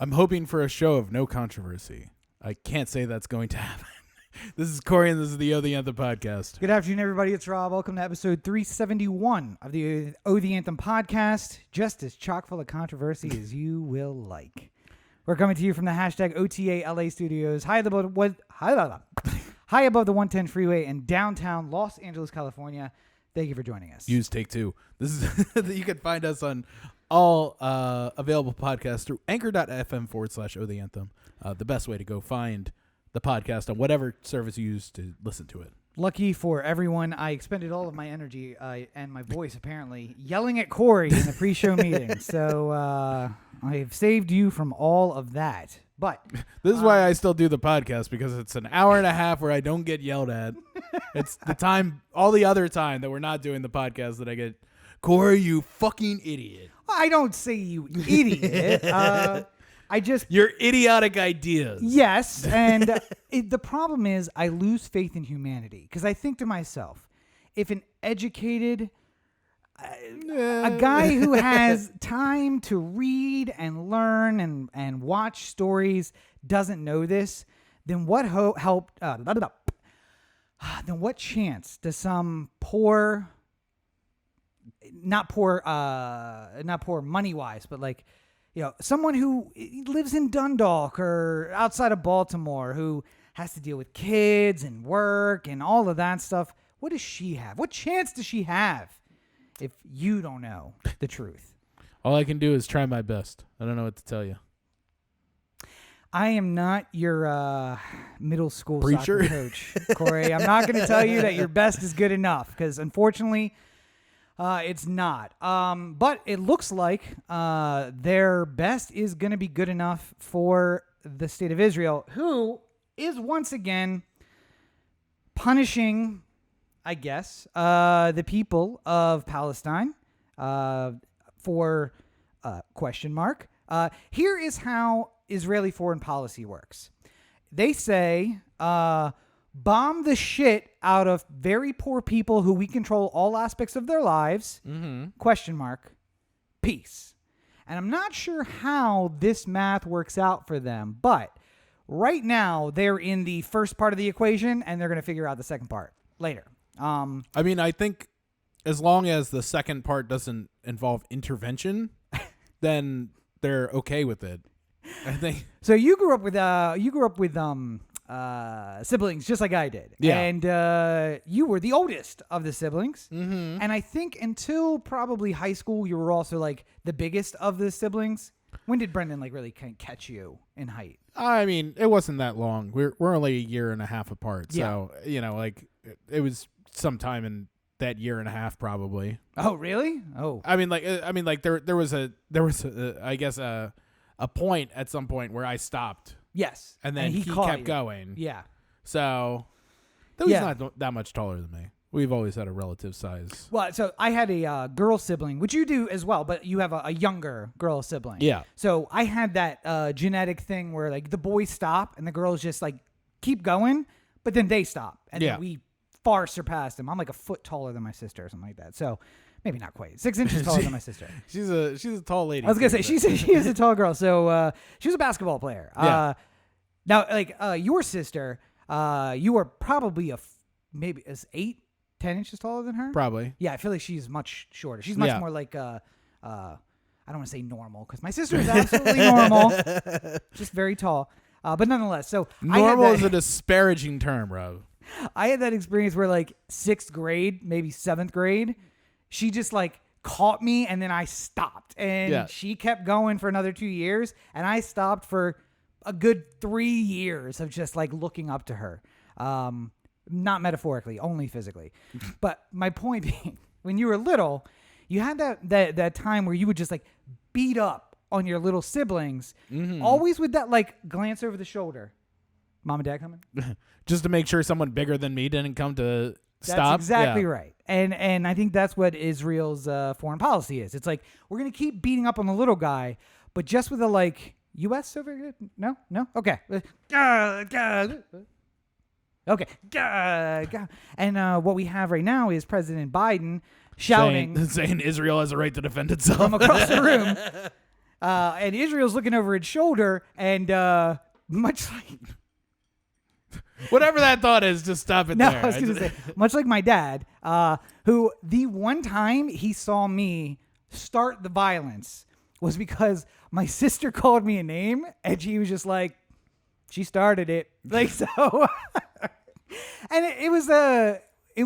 I'm hoping for a show of no controversy. I can't say that's going to happen. This is Corey, and this is the O The Anthem podcast. Good afternoon, everybody. It's Rob. Welcome to episode 371 of the O The Anthem podcast. Just as chock full of controversy as you will like. We're coming to you from the hashtag OTA LA studios, high above the 110 freeway in downtown Los Angeles, California. Thank you for joining us. Use take two. This is you can find us on all available podcasts through anchor.fm/O The Anthem. The best way to go find the podcast on whatever service you use to listen to it. Lucky for everyone, I expended all of my energy and my voice, apparently, yelling at Corey in the pre-show meeting. So I have saved you from all of that. But this is why I still do the podcast, because it's an hour and a half where I don't get yelled at. It's the time, all the other time that we're not doing the podcast that I get, Corey, you fucking idiot. I don't say you idiot. Your idiotic ideas. Yes, and the problem is I lose faith in humanity because I think to myself, if an educated, a guy who has time to read and learn and watch stories doesn't know this, then what then what chance does some poor, not poor money wise, but like, you know, someone who lives in Dundalk or outside of Baltimore who has to deal with kids and work and all of that stuff, what does she have? What chance does she have if you don't know the truth? All I can do is try my best. I don't know what to tell you. I am not your middle school preacher soccer coach, Corey. I'm not going to tell you that your best is good enough because, unfortunately, it's not. But it looks like their best is going to be good enough for the state of Israel, who is once again punishing, I guess, the people of Palestine for question mark. Here is how Israeli foreign policy works. They say bomb the shit out of very poor people who we control all aspects of their lives, question mark, peace. And I'm not sure how this math works out for them, but right now they're in the first part of the equation and they're going to figure out the second part later. I mean, I think as long as the second part doesn't involve intervention, then they're okay with it. I think. So you grew up with siblings just like I did. Yeah. And you were the oldest of the siblings. Mm-hmm. And I think until probably high school, you were also like the biggest of the siblings. When did Brendan like really catch you in height? I mean, it wasn't that long. We're only a year and a half apart. So, you know, like it was sometime in that year and a half probably. Oh, really? Oh. I mean, like there was I guess a point at some point where I stopped. Yes. And then he kept going. Yeah. So he's not that much taller than me. We've always had a relative size. Well, so I had a girl sibling, which you do as well, but you have a younger girl sibling. Yeah. So I had that genetic thing where like the boys stop and the girls just like keep going, but then they stop. And then we far surpassed them. I'm like a foot taller than my sister or something like that. So maybe not quite. 6 inches taller than my sister. She's a tall lady. I was going to say, she is a tall girl. So she was a basketball player. Yeah. Now, like your sister, you are probably maybe 8-10 inches taller than her? Probably. Yeah, I feel like she's much shorter. She's much more like, I don't want to say normal, because my sister is absolutely normal. Just very tall. But nonetheless, so normal is a disparaging term, Rob. I had that experience where like 6th grade, maybe 7th grade, she just like caught me and then I stopped. And she kept going for another 2 years. And I stopped for a good 3 years of just like looking up to her. Not metaphorically, only physically. But my point being, when you were little, you had that time where you would just like beat up on your little siblings, always with that like glance over the shoulder. Mom and Dad coming? Just to make sure someone bigger than me didn't come to stop. That's exactly right. And I think that's what Israel's foreign policy is. It's like, we're going to keep beating up on the little guy, but just with a like, U.S. over here? No? Okay. Okay. And what we have right now is President Biden shouting. Saying Israel has a right to defend itself. From across the room. And Israel's looking over its shoulder, and much like Whatever that thought is, just stop it no, there. I was going to say, much like my dad, who the one time he saw me start the violence was because my sister called me a name, and she was just like, she started it. Like, so. And it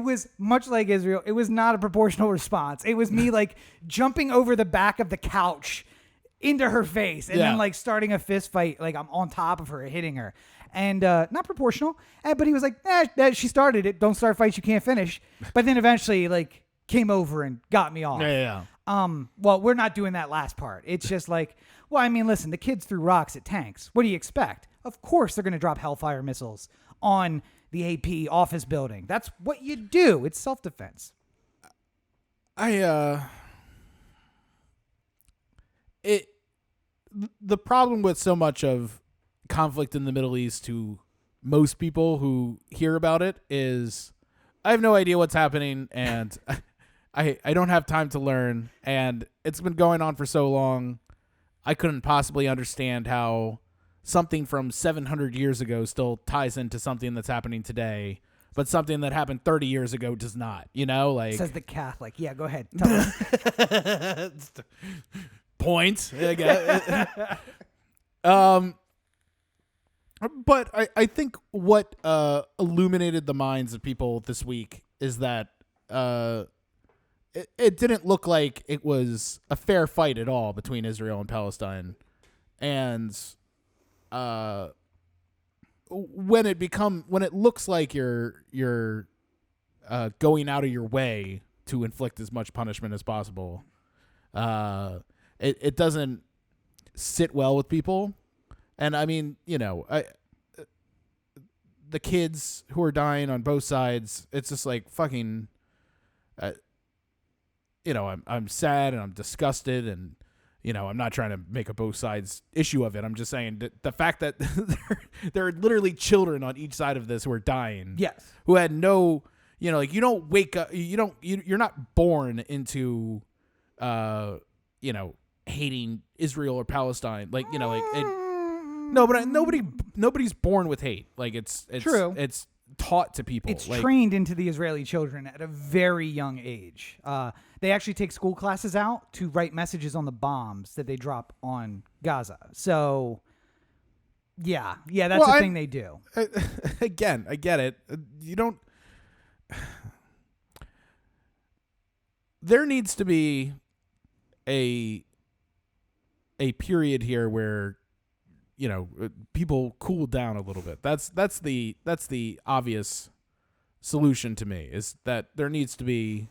was much like Israel. It was not a proportional response. It was me like jumping over the back of the couch into her face and then like starting a fist fight. Like I'm on top of her, hitting her. And not proportional. But he was like, she started it. Don't start fights you can't finish. But then eventually like came over and got me off. Yeah. Well, we're not doing that last part. It's just like, well, I mean, listen, the kids threw rocks at tanks. What do you expect? Of course they're going to drop Hellfire missiles on the AP office building. That's what you do. It's self-defense. The problem with so much of conflict in the Middle East to most people who hear about it is I have no idea what's happening, and I don't have time to learn, and it's been going on for so long. I couldn't possibly understand how something from 700 years ago still ties into something that's happening today, but something that happened 30 years ago does not, you know? Like says the Catholic. Yeah, go ahead. Tell us. Point. But I think what illuminated the minds of people this week is that it didn't look like it was a fair fight at all between Israel and Palestine. And when it looks like you're going out of your way to inflict as much punishment as possible, it doesn't sit well with people. And I mean, you know, the kids who are dying on both sides, it's just like fucking, you know, I'm sad and I'm disgusted, and you know, I'm not trying to make a both sides issue of it. I'm just saying that the fact that there are literally children on each side of this who are dying, yes, who had no, you know, like you don't wake up, you're not born into, you know, hating Israel or Palestine, like, you know, like no, but nobody's born with hate. Like it's true. It's taught to people. It's like, trained into the Israeli children at a very young age. They actually take school classes out to write messages on the bombs that they drop on Gaza. So, yeah, that's the thing they do. Again, I get it. You don't. There needs to be a period here where, you know, people cool down a little bit. That's the obvious solution to me, is that there needs to be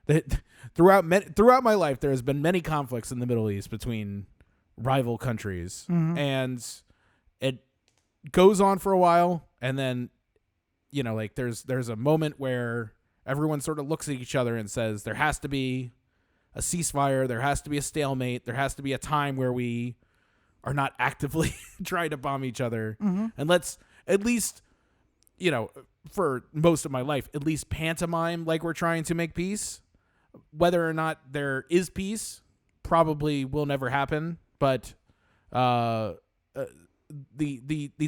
that throughout my life there has been many conflicts in the Middle East between rival countries, and it goes on for a while, and then, you know, like there's a moment where everyone sort of looks at each other and says there has to be a ceasefire, there has to be a stalemate, there has to be a time where we are not actively trying to bomb each other. And let's at least, you know, for most of my life, at least pantomime like we're trying to make peace. Whether or not there is peace probably will never happen, but the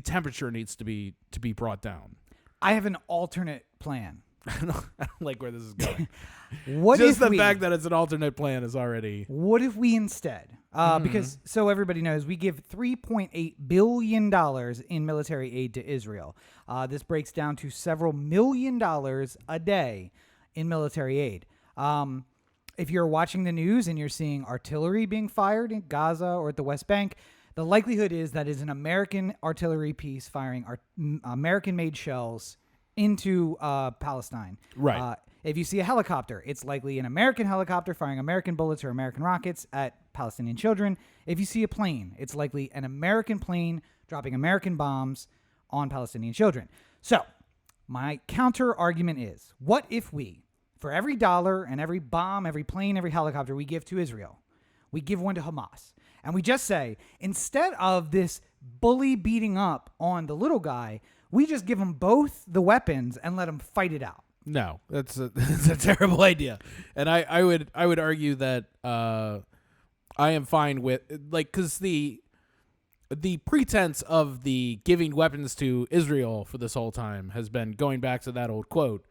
temperature needs to be brought down. I have an alternate plan. I don't like where this is going. Just the fact that it's an alternate plan is already. What if we instead, because so everybody knows, we give $3.8 billion in military aid to Israel. This breaks down to several $1 million a day in military aid. If you're watching the news and you're seeing artillery being fired in Gaza or at the West Bank, the likelihood is that is an American artillery piece firing American-made shells into Palestine. Right. If you see a helicopter, it's likely an American helicopter firing American bullets or American rockets at Palestinian children. If you see a plane, it's likely an American plane dropping American bombs on Palestinian children. So my counter argument is, what if we, for every dollar and every bomb, every plane, every helicopter we give to Israel, we give one to Hamas? And we just say, instead of this bully beating up on the little guy, we just give them both the weapons and let them fight it out. No, that's a terrible idea. And I would argue that I am fine with, like, because the pretense of the giving weapons to Israel for this whole time has been going back to that old quote,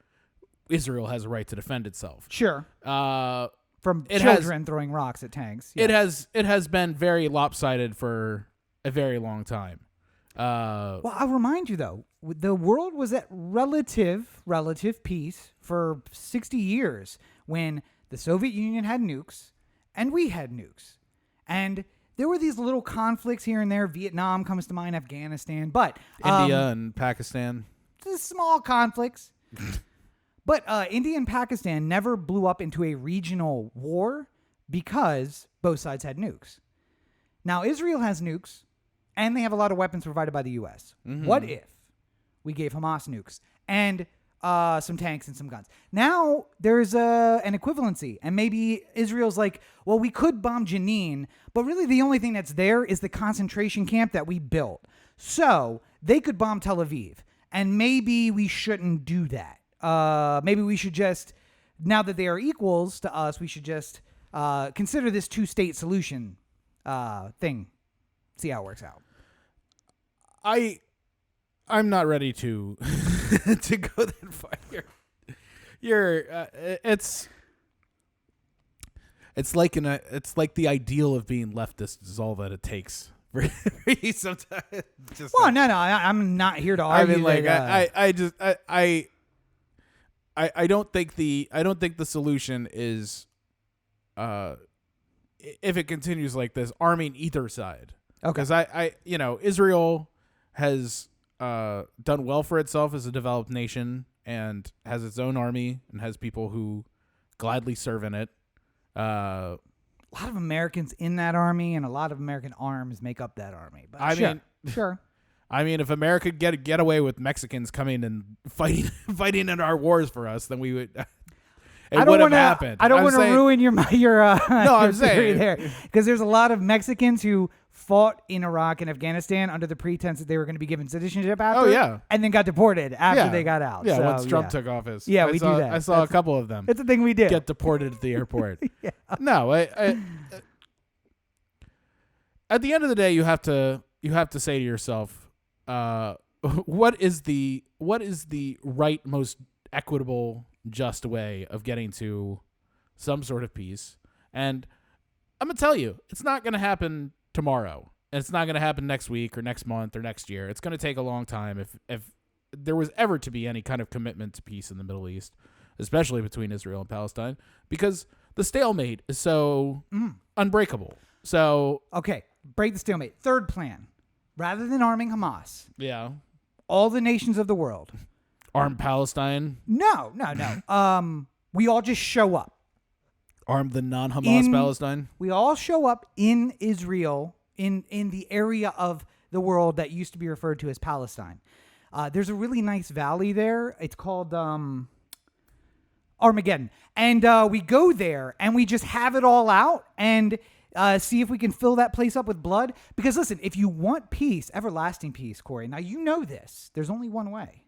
Israel has a right to defend itself. Sure. From it children throwing rocks at tanks. Yeah. It has been very lopsided for a very long time. Well, I'll remind you, though, the world was at relative peace for 60 years when the Soviet Union had nukes and we had nukes. And there were these little conflicts here and there. Vietnam comes to mind, Afghanistan, but India and Pakistan. Small conflicts. But India and Pakistan never blew up into a regional war because both sides had nukes. Now, Israel has nukes, and they have a lot of weapons provided by the U.S. Mm-hmm. What if we gave Hamas nukes and some tanks and some guns? Now there's an equivalency, and maybe Israel's like, well, we could bomb Jenin, but really the only thing that's there is the concentration camp that we built. So they could bomb Tel Aviv, and maybe we shouldn't do that. Maybe we should just, now that they are equals to us, we should just consider this two-state solution thing. See how it works out. I'm not ready to to go that far. It's like the ideal of being leftist is all that it takes for you sometimes. I'm not here to argue. I mean, like I don't think the solution is if it continues like this, arming either side. Okay. Because Israel has done well for itself as a developed nation and has its own army and has people who gladly serve in it. A lot of Americans in that army and a lot of American arms make up that army. But sure. I mean, if America could get away with Mexicans coming and fighting in our wars for us, then we would. It would have happened. I don't want to ruin your no, I'm saying there, because there's a lot of Mexicans who fought in Iraq and Afghanistan under the pretense that they were going to be given citizenship after. Oh yeah, and then got deported after they got out. Yeah, so, once Trump took office. Yeah, we do that. I saw a couple of them. It's a thing we did. Get deported at the airport. Yeah. No, at the end of the day, you have to say to yourself, what is the right, most equitable, just way of getting to some sort of peace? And I'm gonna tell you, it's not gonna happen tomorrow, and it's not gonna happen next week or next month or next year. It's gonna take a long time if there was ever to be any kind of commitment to peace in the Middle East, especially between Israel and Palestine, because the stalemate is so unbreakable. So okay, break the stalemate. Third plan. Rather than arming Hamas, all the nations of the world arm Palestine. No. We all just show up. Arm the non-Hamas Palestine. We all show up in Israel, in the area of the world that used to be referred to as Palestine. There's a really nice valley there. It's called Armageddon, and we go there and we just have it all out and. See if we can fill that place up with blood. Because listen, if you want peace, everlasting peace, Corey, now you know this. There's only one way.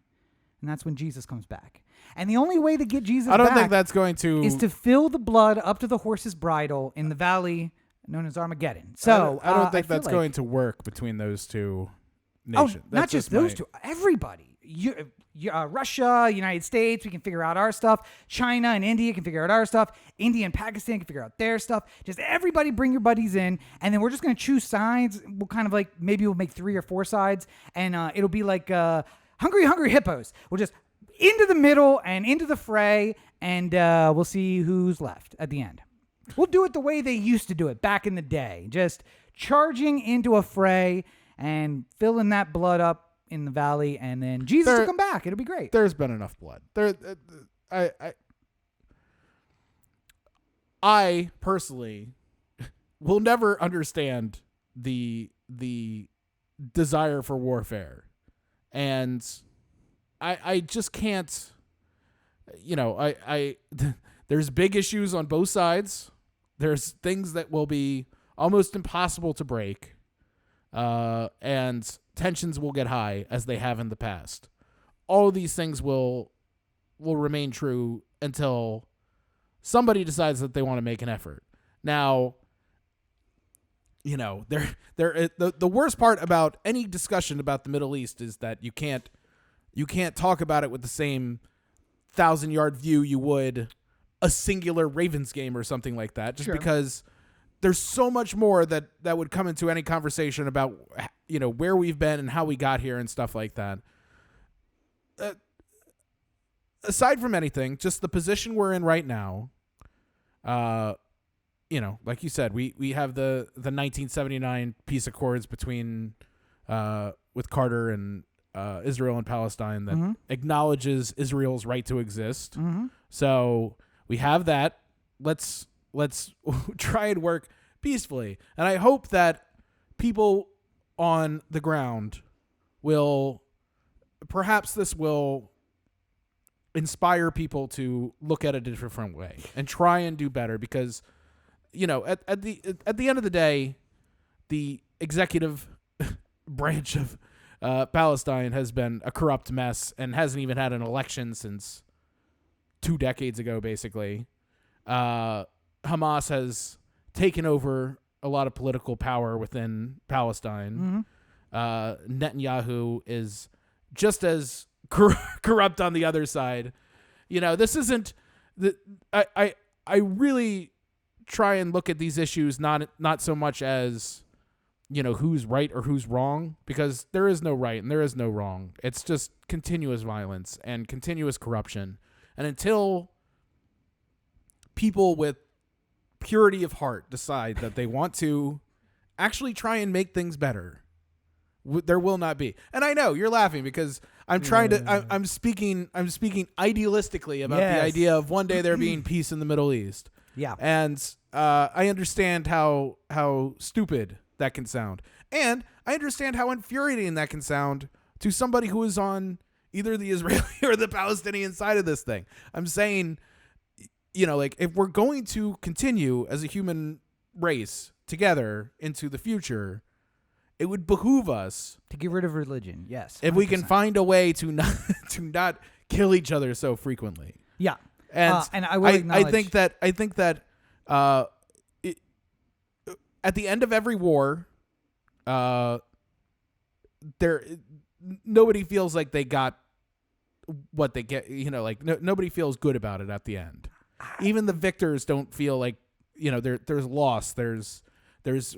And that's when Jesus comes back. And the only way to get Jesus back... I don't think that's going to... ...is to fill the blood up to the horse's bridle in the valley known as Armageddon. So I don't think that's going to work between those two nations. Oh, not just those two. Everybody. Russia, United States, we can figure out our stuff. China and India can figure out our stuff. India and Pakistan can figure out their stuff. Just everybody bring your buddies in, and then we're just going to choose sides. We'll kind of like, maybe we'll make 3 or 4 sides, and it'll be like hungry hippos. We'll just into the middle and into the fray, and we'll see who's left at the end. We'll do it the way they used to do it back in the day. Just charging into a fray and filling that blood up in the valley, and then Jesus will come back. It'll be great. There's been enough blood. I personally will never understand the desire for warfare, and I just can't. There's big issues on both sides. There's things that will be almost impossible to break, and tensions will get high as they have in the past. All of these things will remain true until somebody decides that they want to make an effort. Now, the worst part about any discussion about the Middle East is that you can't talk about it with the same 1,000-yard view you would a singular Ravens game or something like that, just because there's so much more that would come into any conversation about, where we've been and how we got here and stuff like that. Aside from anything, just the position we're in right now, like you said, we have the 1979 peace accords between with Carter and Israel and Palestine that acknowledges Israel's right to exist. So we have that. Let's try and work peacefully. And I hope that people on the ground perhaps this will inspire people to look at it a different way and try and do better, because at the end of the day, the executive branch of Palestine has been a corrupt mess and hasn't even had an election since 2 decades ago, basically. Hamas has taken over a lot of political power within Palestine. Netanyahu is just as corrupt on the other side. This isn't I really try and look at these issues not so much as who's right or who's wrong, because there is no right and there is no wrong. It's just continuous violence and continuous corruption. And until people with purity of heart decide that they want to actually try and make things better, there will not be. And I know you're laughing because I'm trying to. I'm speaking idealistically about the idea of one day there being peace in the Middle East. Yeah, and I understand how stupid that can sound, and I understand how infuriating that can sound to somebody who is on either the Israeli or the Palestinian side of this thing. I'm saying, if we're going to continue as a human race together into the future, it would behoove us to get rid of religion. Yes, 100%. If we can find a way to not kill each other so frequently. Yeah, and I will acknowledge. I think that at the end of every war, nobody feels like they got what they get. Nobody feels good about it at the end. Even the victors don't feel like there's loss. There's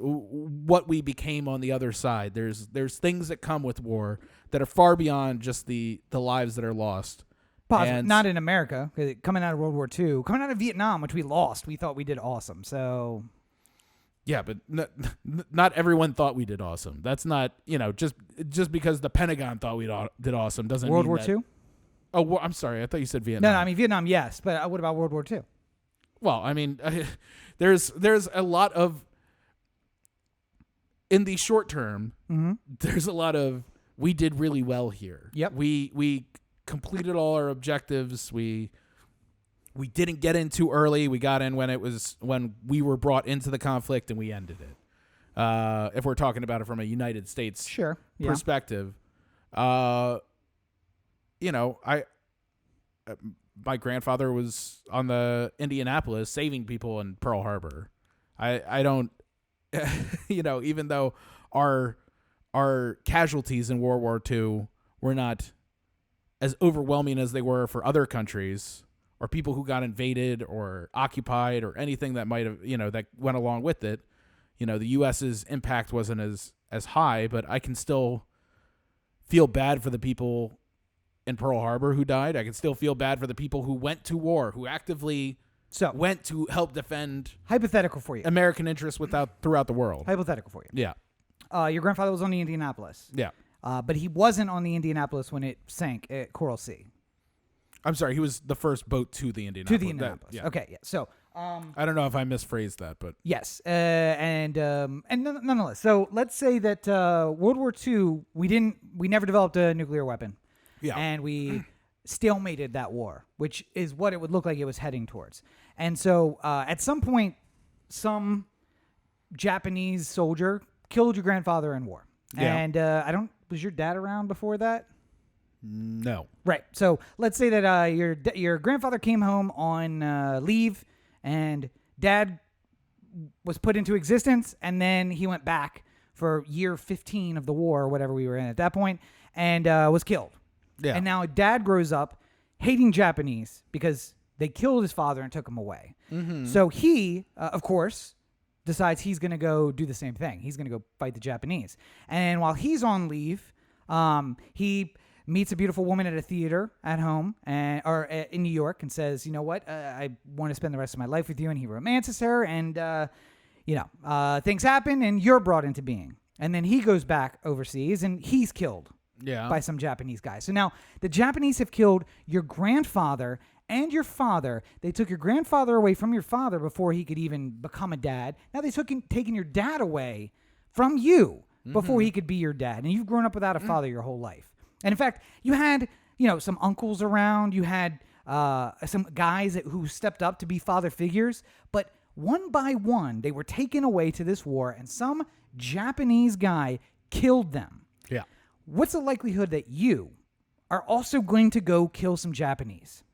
what we became on the other side. There's things that come with war that are far beyond just the lives that are lost. And not in America. Coming out of World War II, coming out of Vietnam, which we lost, we thought we did awesome. So yeah, but not everyone thought we did awesome. That's not just because the Pentagon thought we did awesome doesn't World mean War that. II? Oh, I'm sorry. I thought you said Vietnam. No, I mean Vietnam, yes, but what about World War II? Well, I mean, there's a lot of, in the short term, there's a lot of, we did really well here. Yep. We completed all our objectives. We didn't get in too early. We got in when we were brought into the conflict, and we ended it. If we're talking about it from a United States perspective, my grandfather was on the Indianapolis saving people in Pearl Harbor. I don't, even though our casualties in World War II were not as overwhelming as they were for other countries or people who got invaded or occupied or anything that might have, that went along with it. The U.S.'s impact wasn't as high, but I can still feel bad for the people in Pearl Harbor who died. I can still feel bad for the people who went to war, who actively went to help defend hypothetical for you American interests throughout the world. Hypothetical for you. Yeah. Your grandfather was on the Indianapolis. Yeah. But he wasn't on the Indianapolis when it sank at Coral Sea. I'm sorry, he was the first boat to the Indianapolis. Okay, yeah. So I don't know if I misphrased that, but yes, and nonetheless. So let's say that World War II, we never developed a nuclear weapon. Yeah. And we stalemated that war, which is what it would look like it was heading towards. And so at some point, some Japanese soldier killed your grandfather in war. Yeah. And was your dad around before that? No. Right. So let's say that your grandfather came home on leave, and dad was put into existence, and then he went back for year 15 of the war, or whatever we were in at that point, and was killed. Yeah. And now Dad grows up hating Japanese because they killed his father and took him away. Mm-hmm. So he, of course, decides he's going to go do the same thing. He's going to go fight the Japanese. And while he's on leave, he meets a beautiful woman at a theater at home or in New York and says, you know what, I want to spend the rest of my life with you. And he romances her, and, things happen, and you're brought into being. And then he goes back overseas, and he's killed by some Japanese guys. So now the Japanese have killed your grandfather and your father. They took your grandfather away from your father before he could even become a dad. Now they've taken your dad away from you before he could be your dad. And you've grown up without a father your whole life. And in fact, you had, some uncles around. You had some guys who stepped up to be father figures. But one by one, they were taken away to this war, and some Japanese guy killed them. Yeah. What's the likelihood that you are also going to go kill some Japanese?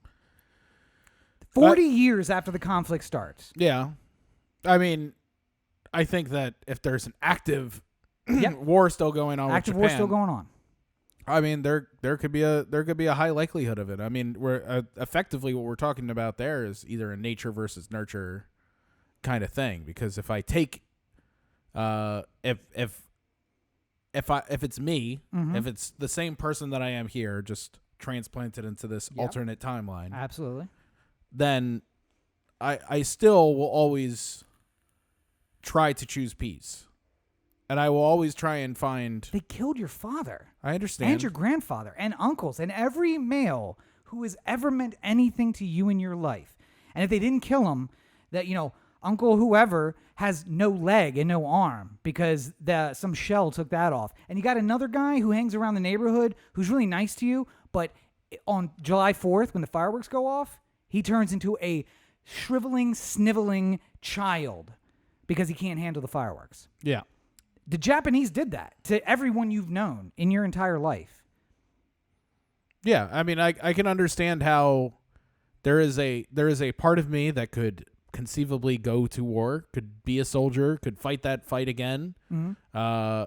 40 years after the conflict starts. Yeah. I mean, I think that if there's an active war still going on active with Japan, war still going on. I mean, there could be a high likelihood of it. I mean, we're effectively what we're talking about there is either a nature versus nurture kind of thing. Because if I take, if it's me, if it's the same person that I am here, just transplanted into this alternate timeline, absolutely, then I still will always try to choose peace. And I will always try and find... They killed your father. I understand. And your grandfather and uncles and every male who has ever meant anything to you in your life. And if they didn't kill him, that, Uncle whoever has no leg and no arm because some shell took that off. And you got another guy who hangs around the neighborhood who's really nice to you, but on July 4th, when the fireworks go off, he turns into a shriveling, sniveling child because he can't handle the fireworks. Yeah. The Japanese did that to everyone you've known in your entire life. Yeah, I mean, I can understand how there is a part of me that could conceivably go to war, could be a soldier, could fight that fight again. Mm-hmm.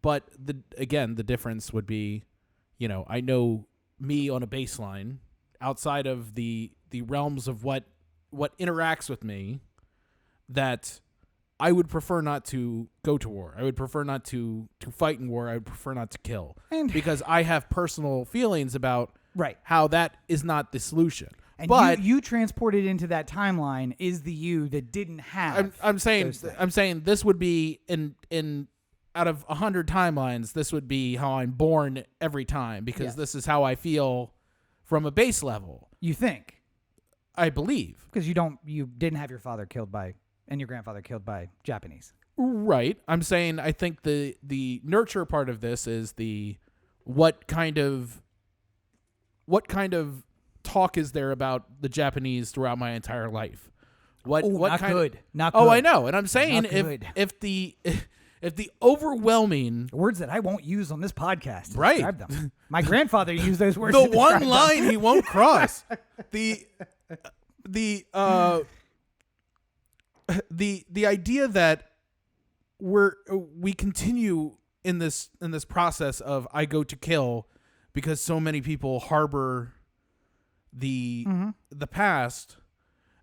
But the difference would be, I know me on a baseline outside of the realms of what interacts with me, that I would prefer not to go to war. I would prefer not to fight in war. I would prefer not to kill. Because I have personal feelings about how that is not the solution. And but you transported into that timeline is the you that didn't have. I'm saying this would be in out of 100 timelines, this would be how I'm born every time, because this is how I feel from a base level. You think? I believe. Because you didn't have your father killed by and your grandfather killed by Japanese. Right. I'm saying I think the nurture part of this is the what kind of talk is there about the Japanese throughout my entire life? Not good. Oh, I know. And I'm saying if the overwhelming words that I won't use on this podcast to right. describe them. My grandfather used those words. The to one line them. He won't cross. The idea that we continue in this process of I go to kill because so many people harbor the past,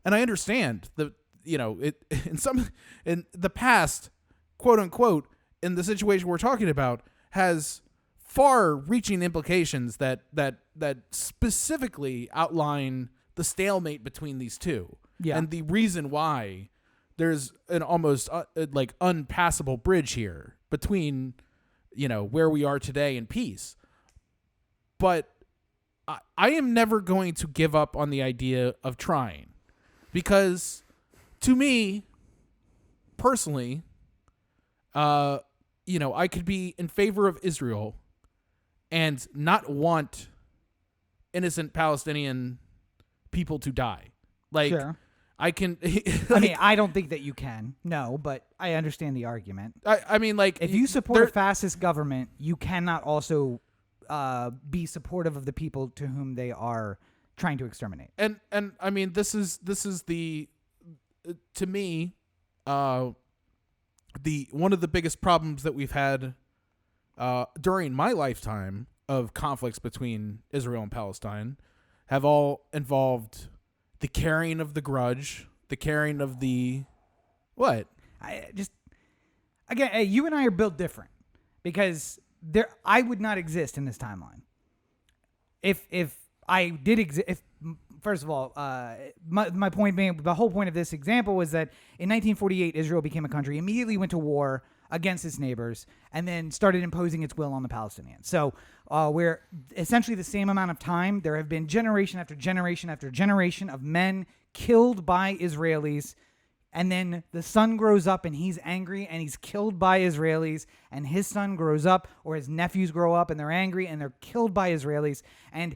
and I understand in the past, quote unquote, in the situation we're talking about has far-reaching implications that specifically outline the stalemate between these two, and the reason why there's an almost unpassable bridge here between where we are today and peace. But I am never going to give up on the idea of trying, because to me personally, I could be in favor of Israel and not want innocent Palestinian people to die. Sure. I can. I mean, I don't think that you can. No, but I understand the argument. I mean, if you support a fascist government, you cannot also be supportive of the people to whom they are trying to exterminate. And I mean, this is the to me, one of the biggest problems that we've had during my lifetime of conflicts between Israel and Palestine have all involved the carrying of the grudge, the carrying of the what? Again, you and I are built different because I would not exist in this timeline. If I did exist, first of all, my point being, the whole point of this example was that in 1948, Israel became a country, immediately went to war against its neighbors, and then started imposing its will on the Palestinians. So we're essentially the same amount of time. There have been generation after generation after generation of men killed by Israelis, and then the son grows up and he's angry and he's killed by Israelis, and his son grows up or his nephews grow up and they're angry and they're killed by Israelis. And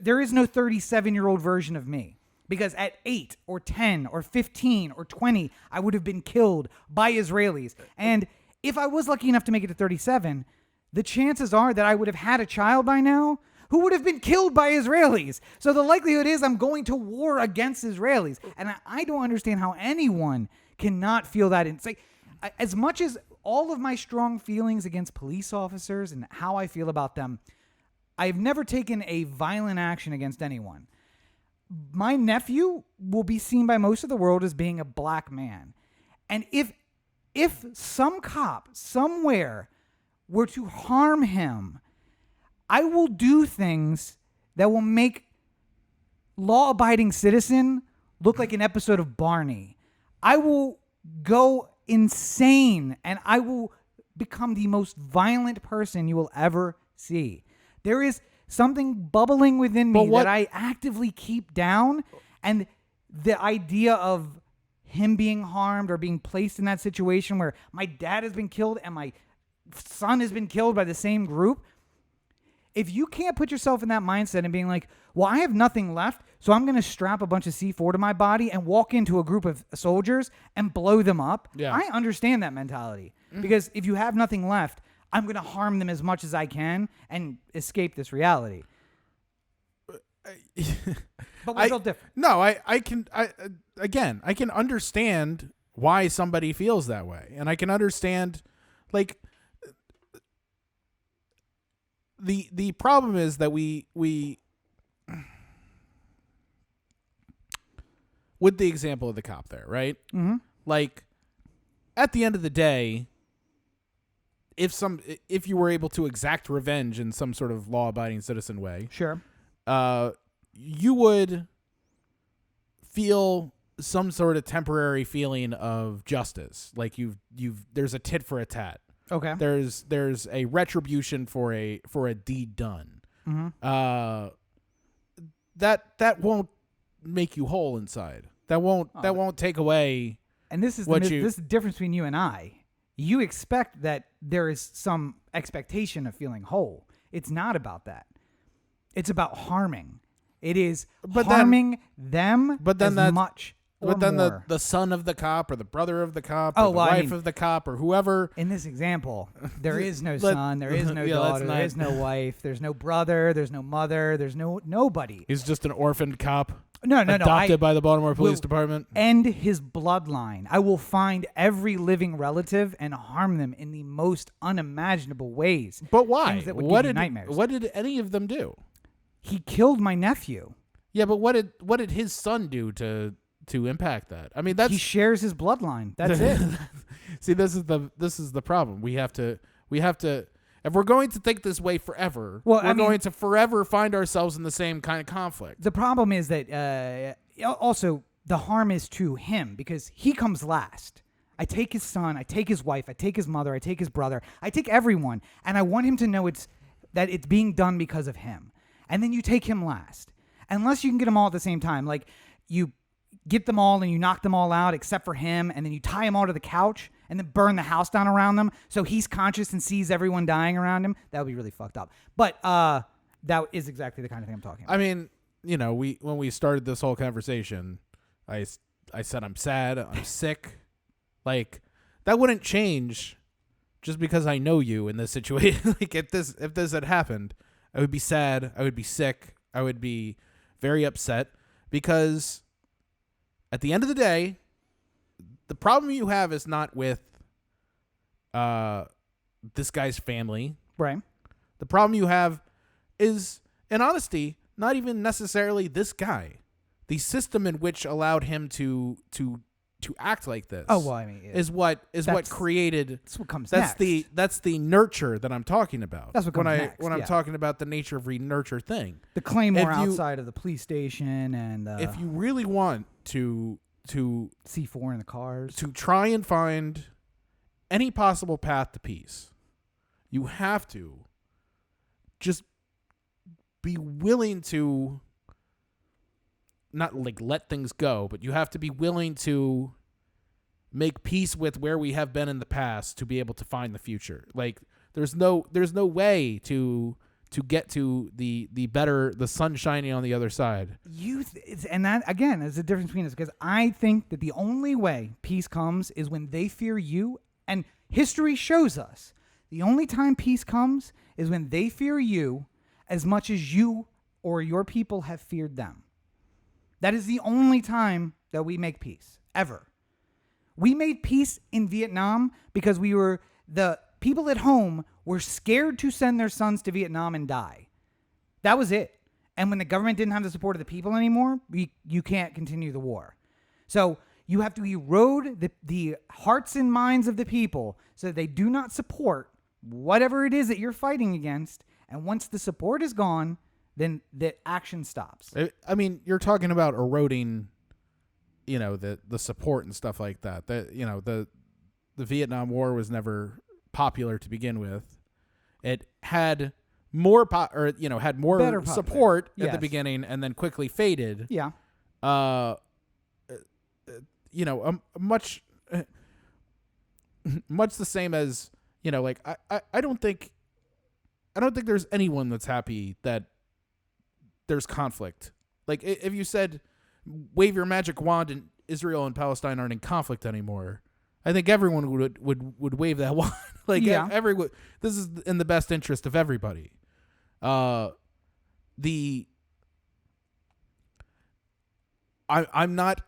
there is no 37-year-old version of me, because at 8 or 10 or 15 or 20, I would have been killed by Israelis. And if I was lucky enough to make it to 37, the chances are that I would have had a child by now who would have been killed by Israelis. So the likelihood is I'm going to war against Israelis. And I don't understand how anyone cannot feel that. It's like, as much as all of my strong feelings against police officers and how I feel about them, I've never taken a violent action against anyone. My nephew will be seen by most of the world as being a black man. And if some cop somewhere were to harm him, I will do things that will make law-abiding citizen look like an episode of Barney. I will go insane, and I will become the most violent person you will ever see. There is something bubbling within me that I actively keep down, and the idea of him being harmed or being placed in that situation where my dad has been killed and my son has been killed by the same group. If you can't put yourself in that mindset and being like, well, I have nothing left, so I'm going to strap a bunch of C4 to my body and walk into a group of soldiers and blow them up. Yeah. I understand that mentality. Because if you have nothing left, I'm going to harm them as much as I can and escape this reality. But we're still different. No, I can understand why somebody feels that way. And I can understand, like, the problem is that we with the example of the cop there, right? Mm-hmm. Like, at the end of the day, if you were able to exact revenge in some sort of law-abiding citizen way, sure, you would feel some sort of temporary feeling of justice, like there's a tit for a tat. Okay. There's a retribution for a deed done. Mm-hmm. That won't make you whole inside. That won't take away. And this is the difference between you and I. You expect that there is some expectation of feeling whole. It's not about that. It's about harming. It is harming them as much. But then the son of the cop or the brother of the cop or the wife of the cop or whoever. In this example, there is no son, there is no daughter, there is no wife, there's no brother, there's no mother, there's nobody. He's just an orphaned cop. No. Adopted by the Baltimore Police Department. End his bloodline. I will find every living relative and harm them in the most unimaginable ways. But why? Things that would give you nightmares. What did any of them do? He killed my nephew. Yeah, but what did his son do to impact that? I mean, he shares his bloodline. That's it. See, this is the problem. We have to. If we're going to think this way forever, we're going to forever find ourselves in the same kind of conflict. The problem is that also the harm is to him because he comes last. I take his son, I take his wife, I take his mother, I take his brother, I take everyone, and I want him to know that it's being done because of him. And then you take him last. Unless you can get them all at the same time. Like, you get them all and you knock them all out except for him, and then you tie him all to the couch and then burn the house down around them so he's conscious and sees everyone dying around him. That would be really fucked up. But that is exactly the kind of thing I'm talking about. I mean, when we started this whole conversation, I said I'm sad, I'm sick. Like, that wouldn't change just because I know you in this situation. Like, if this had happened, I would be sad, I would be sick, I would be very upset, because at the end of the day, the problem you have is not with this guy's family. Right. The problem you have is, in honesty, not even necessarily this guy. The system in which allowed him to act like this. Oh well, I mean, is what created. That's what comes that's next. That's the nurture that I'm talking about. That's what comes next. When I'm talking about the nature of re-nurture thing. The Claymore outside of the police station, and if you really want to C4 in the cars, to try and find any possible path to peace, you have to just be willing to not like let things go, but you have to be willing to make peace with where we have been in the past to be able to find the future. Like there's no way to get to the sun shining on the other side. And that again is the difference between us, because I think that the only way peace comes is when they fear you, and history shows us the only time peace comes is when they fear you as much as you or your people have feared them. That is the only time that we make peace, ever. We made peace in Vietnam because the people at home were scared to send their sons to Vietnam and die. That was it. And when the government didn't have the support of the people anymore, you can't continue the war. So you have to erode the hearts and minds of the people so that they do not support whatever it is that you're fighting against. And once the support is gone, then the action stops. I mean, you're talking about eroding, the support and stuff like that. The Vietnam War was never popular to begin with. It had more had more support at the beginning and then quickly faded. Yeah. Much the same as, I don't think there's anyone that's happy that there's conflict. Like if you said, wave your magic wand and Israel and Palestine aren't in conflict anymore, I think everyone would wave that wand. Everyone, this is in the best interest of everybody. I'm not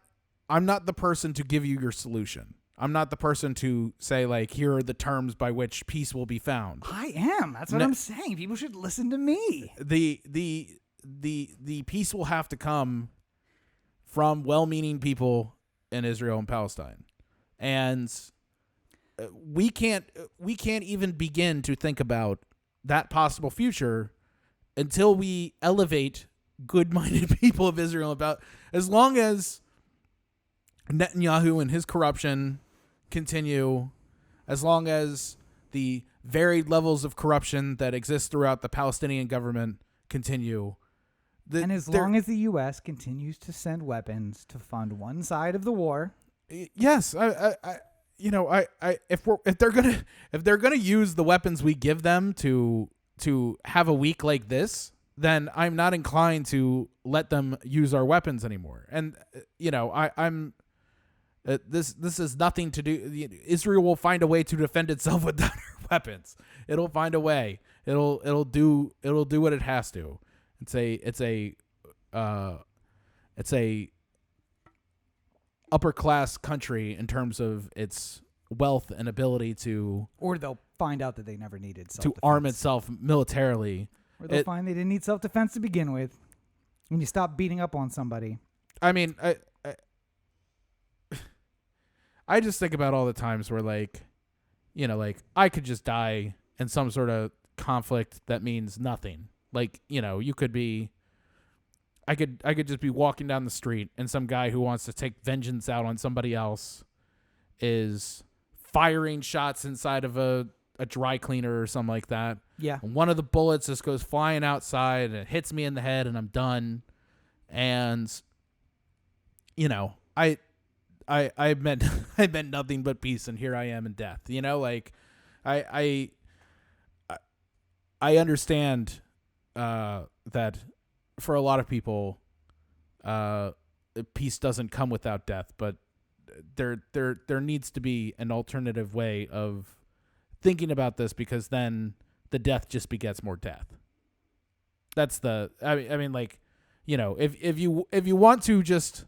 the person to give you your solution. I'm not the person to say, like, here are the terms by which peace will be found. I am. That's what I'm saying. People should listen to me. The peace will have to come from well-meaning people in Israel and Palestine. And we can't even begin to think about that possible future until we elevate good-minded people of Israel. As long as Netanyahu and his corruption continue, as long as the varied levels of corruption that exist throughout the Palestinian government continue, and as long as the U.S. continues to send weapons to fund one side of the war, yes, if they're gonna use the weapons we give them to have a week like this, then I'm not inclined to let them use our weapons anymore. And I'm. This is nothing to do. Israel will find a way to defend itself without our weapons. It'll find a way. It'll do what it has to. It's a upper class country in terms of its wealth and ability to. Or they'll find out that they never needed to arm itself militarily. Or they'll find they didn't need self-defense to begin with. When you stop beating up on somebody. I mean, I just think about all the times where, like, I could just die in some sort of conflict that means nothing. Like, you could be, I could just be walking down the street and some guy who wants to take vengeance out on somebody else is firing shots inside of a dry cleaner or something like that. Yeah. And one of the bullets just goes flying outside and it hits me in the head and I'm done. And, I meant nothing but peace, and here I am in death. I understand that for a lot of people, peace doesn't come without death, but there needs to be an alternative way of thinking about this, because then the death just begets more death. That's if you want to just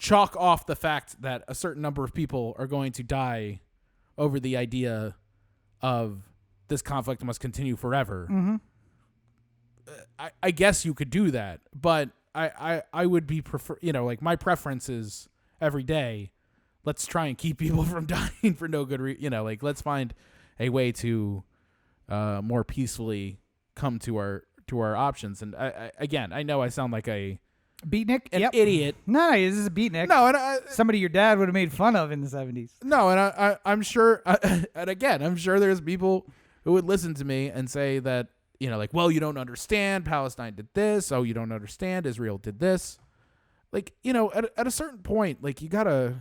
chalk off the fact that a certain number of people are going to die over the idea of this conflict must continue forever. Mm-hmm. I guess you could do that, but I would be like my preference is every day, let's try and keep people from dying for no good reason. Like let's find a way to more peacefully come to our options. And I know I sound like an idiot. No, this is a beatnik. No, and somebody your dad would have made fun of in the 70s. No, and I'm sure, and again, I'm sure there's people who would listen to me and say that, like, well, you don't understand. Palestine did this. Oh, you don't understand. Israel did this. Like, at a certain point, like you ever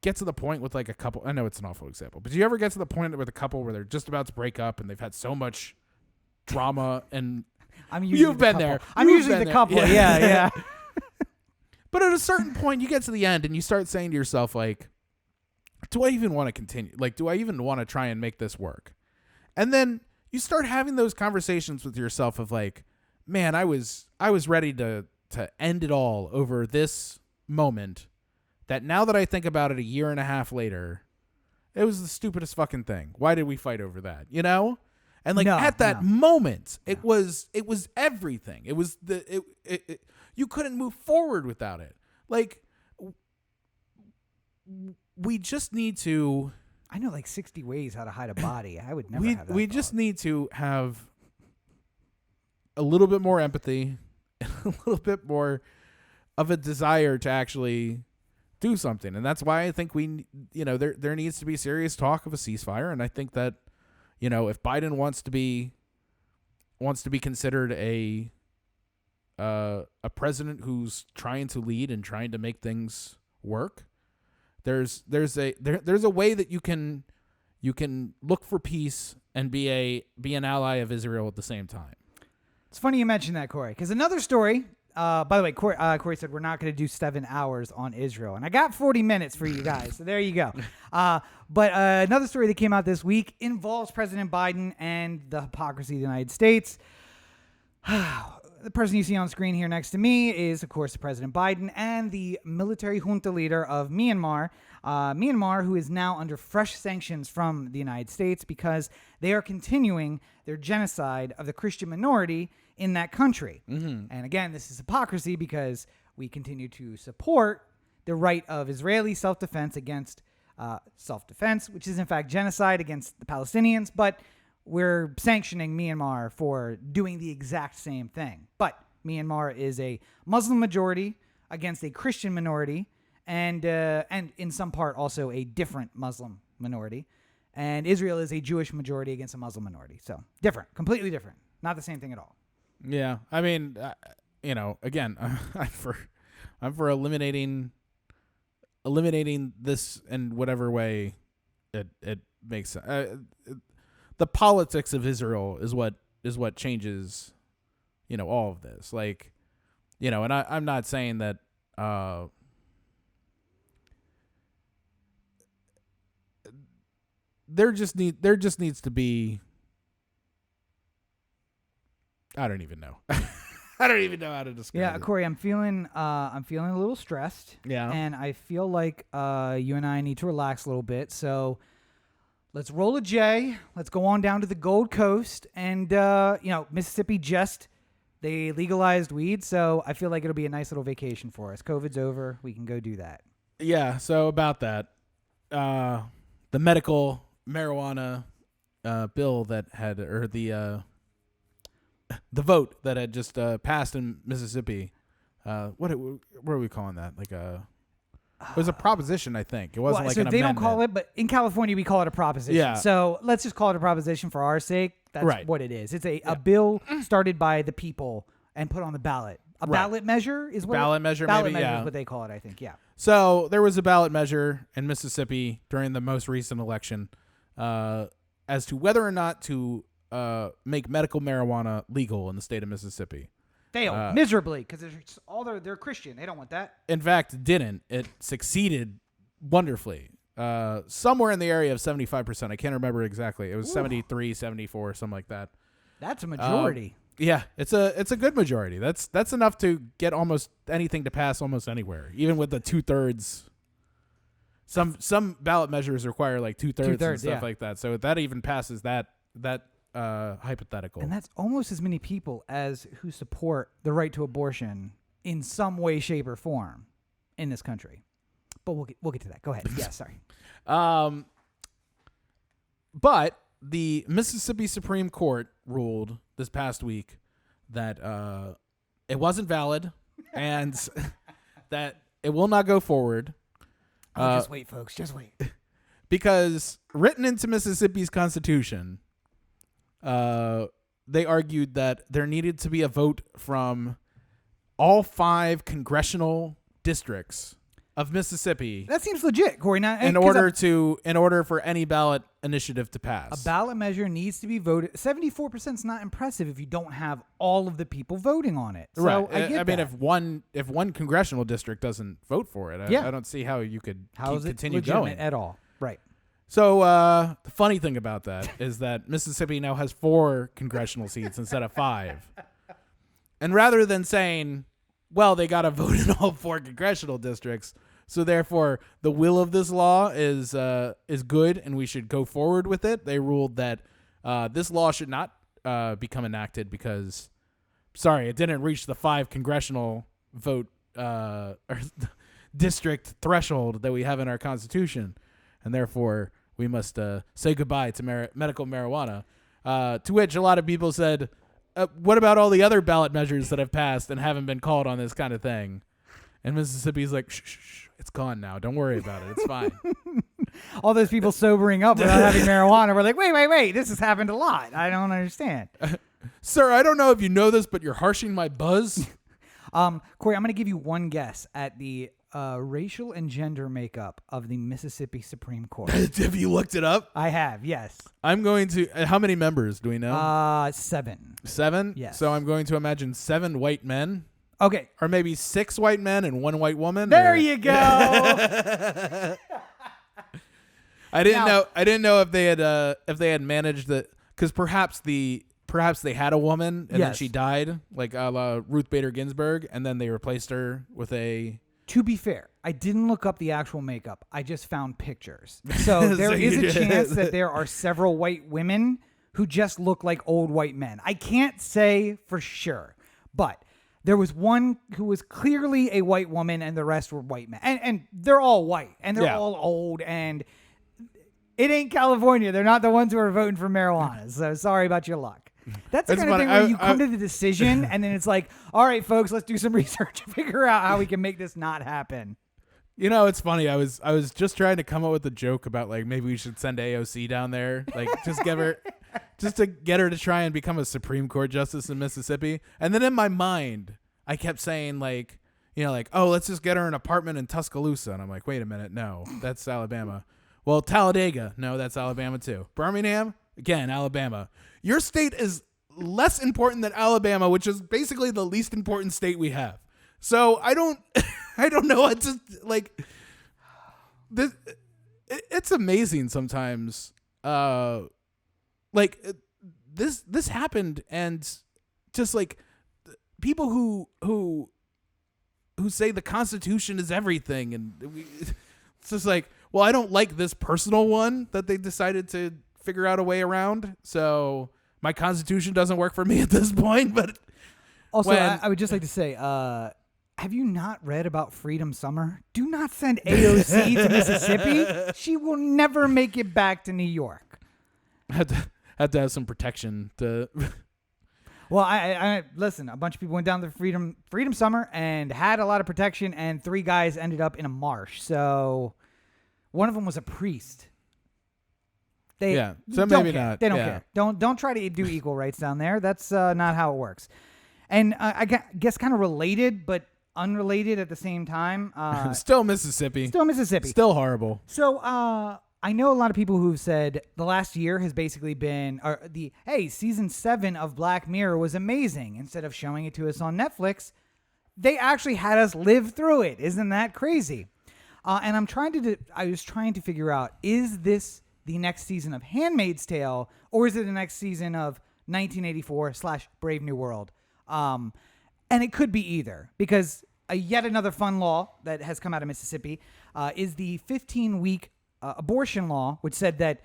get to the point with like a couple, I know it's an awful example, but do you ever get to the point with a couple where they're just about to break up and they've had so much drama and you've been there. I'm usually the couple. Yeah. But at a certain point, you get to the end and you start saying to yourself, like, do I even want to continue? Like, do I even want to try and make this work? And then you start having those conversations with yourself of like, man, I was ready to end it all over this moment that now that I think about it a year and a half later, it was the stupidest fucking thing. Why did we fight over that? And like at that moment, it was everything. It was you couldn't move forward without it. Like we just need to. I know like 60 ways how to hide a body. I would never have that. We just need to have a little bit more empathy, and a little bit more of a desire to actually do something. And that's why I think there needs to be serious talk of a ceasefire. And I think that, if Biden wants to be considered a president who's trying to lead and trying to make things work, there's a way that you can look for peace and be an ally of Israel at the same time. It's funny you mentioned that, Corey, because another story. By the way, Corey said we're not going to do 7 hours on Israel, and I got 40 minutes for you guys, so there you go. But another story that came out this week involves President Biden and the hypocrisy of the United States. The person you see on screen here next to me is, of course, President Biden and the military junta leader of Myanmar. Myanmar, who is now under fresh sanctions from the United States because they are continuing their genocide of the Christian minority in that country. Mm-hmm. And again, this is hypocrisy because we continue to support the right of Israeli self-defense against self-defense, which is in fact genocide against the Palestinians, but we're sanctioning Myanmar for doing the exact same thing. But Myanmar is a Muslim majority against a Christian minority, and in some part also a different Muslim minority. And Israel is a Jewish majority against a Muslim minority. So different, completely different. Not the same thing at all. Yeah, I mean, again, I'm for eliminating this in whatever way it makes sense. The politics of Israel is what changes, all of this. Like, and I'm not saying that there just needs to be. I don't even know. I don't even know how to describe it. Yeah, Corey, I'm feeling a little stressed. Yeah. And I feel like you and I need to relax a little bit. So let's roll a J. Let's go on down to the Gold Coast. And, Mississippi they legalized weed. So I feel like it'll be a nice little vacation for us. COVID's over. We can go do that. Yeah. So about that, the medical marijuana bill that had, or the vote that had just passed in Mississippi. What are we calling that? Like it was a proposition, I think. It wasn't like an amendment. So they don't call it, but in California we call it a proposition. Yeah. So let's just call it a proposition for our sake. That's right. What it is. It's a bill started by the people and put on the ballot. A ballot measure is what ballot measure. Ballot maybe, measure is what they call it, I think. Yeah. So there was a ballot measure in Mississippi during the most recent election as to whether or not to make medical marijuana legal in the state of Mississippi. Failed miserably because they're Christian. They don't want that. In fact, didn't. It succeeded wonderfully. Somewhere in the area of 75%. I can't remember exactly. It was 73, 74, something like that. That's a majority. Yeah, it's a good majority. That's enough to get almost anything to pass almost anywhere, even with the 2/3. Some ballot measures require like 2/3 and stuff like that. So that even passes that hypothetical. And that's almost as many people as who support the right to abortion in some way, shape, or form in this country. But we'll get to that. Go ahead. Yeah, sorry. But the Mississippi Supreme Court ruled this past week that it wasn't valid and that it will not go forward. Just wait, folks. Just wait. Because written into Mississippi's Constitution, they argued that there needed to be a vote from all 5 congressional districts of Mississippi. That seems legit, Corey. Now, in order for any ballot initiative to pass. A ballot measure needs to be voted. 74% is not impressive if you don't have all of the people voting on it. So right. I mean, if one congressional district doesn't vote for it, I don't see how you could continue going at all. Right. So the funny thing about that is that Mississippi now has 4 congressional seats instead of 5. And rather than saying, well, they got to vote in all 4 congressional districts, so therefore the will of this law is good and we should go forward with it, they ruled that this law should not become enacted because, it didn't reach the 5 congressional vote or district threshold that we have in our Constitution, and therefore we must say goodbye to medical marijuana. To which a lot of people said, what about all the other ballot measures that have passed and haven't been called on this kind of thing? And Mississippi's like, shh, it's gone now. Don't worry about it. It's fine. All those people sobering up without having marijuana were like, wait. This has happened a lot. I don't understand. Sir, I don't know if you know this, but you're harshing my buzz. Corey, I'm going to give you one guess at the racial and gender makeup of the Mississippi Supreme Court. Have you looked it up? I have, yes. I'm going to... how many members do we know? 7. 7? Yes. So I'm going to imagine 7 white men. Okay. Or maybe 6 white men and 1 white woman. There you go. I didn't know if they had managed that, because perhaps they had a woman and then she died, like Ruth Bader Ginsburg, and then they replaced her with a... To be fair, I didn't look up the actual makeup. I just found pictures. So there is a chance that there are several white women who just look like old white men. I can't say for sure, but there was one who was clearly a white woman and the rest were white men. And they're all white and they're all old, and it ain't California. They're not the ones who are voting for marijuana. So sorry about your luck. That's the kind of thing where you come to the decision and then it's like, all right, folks, let's do some research and figure out how we can make this not happen. You know, it's funny. I was just trying to come up with a joke about like maybe we should send AOC down there, like just to get her to try and become a Supreme Court justice in Mississippi. And then in my mind, I kept saying like, oh, let's just get her an apartment in Tuscaloosa. And I'm like, wait a minute, no, that's Alabama. Well, Talladega, no, that's Alabama too. Birmingham, again, Alabama. Your state is less important than Alabama, which is basically the least important state we have. So I don't know. It's just like this. It's amazing sometimes. Like this happened, and just like people who say the Constitution is everything, and it's just like, well, I don't like this personal one that they decided to figure out a way around, so my Constitution doesn't work for me at this point. But also, I would just like to say, have you not read about Freedom Summer? Do not send AOC to Mississippi. She will never make it back to New York. Had to have some protection to. Well, I listen. A bunch of people went down to Freedom Summer and had a lot of protection, and 3 guys ended up in a marsh. So one of them was a priest. So maybe not. They don't care. Don't try to do equal rights down there. That's not how it works. And I guess kind of related, but unrelated at the same time. Still Mississippi. Still horrible. So I know a lot of people who've said the last year has basically been season 7 of Black Mirror was amazing. Instead of showing it to us on Netflix, they actually had us live through it. Isn't that crazy? And I was trying to figure out, is this the next season of Handmaid's Tale, or is it the next season of 1984/Brave New World. And it could be either, because yet another fun law that has come out of Mississippi is the 15-week abortion law, which said that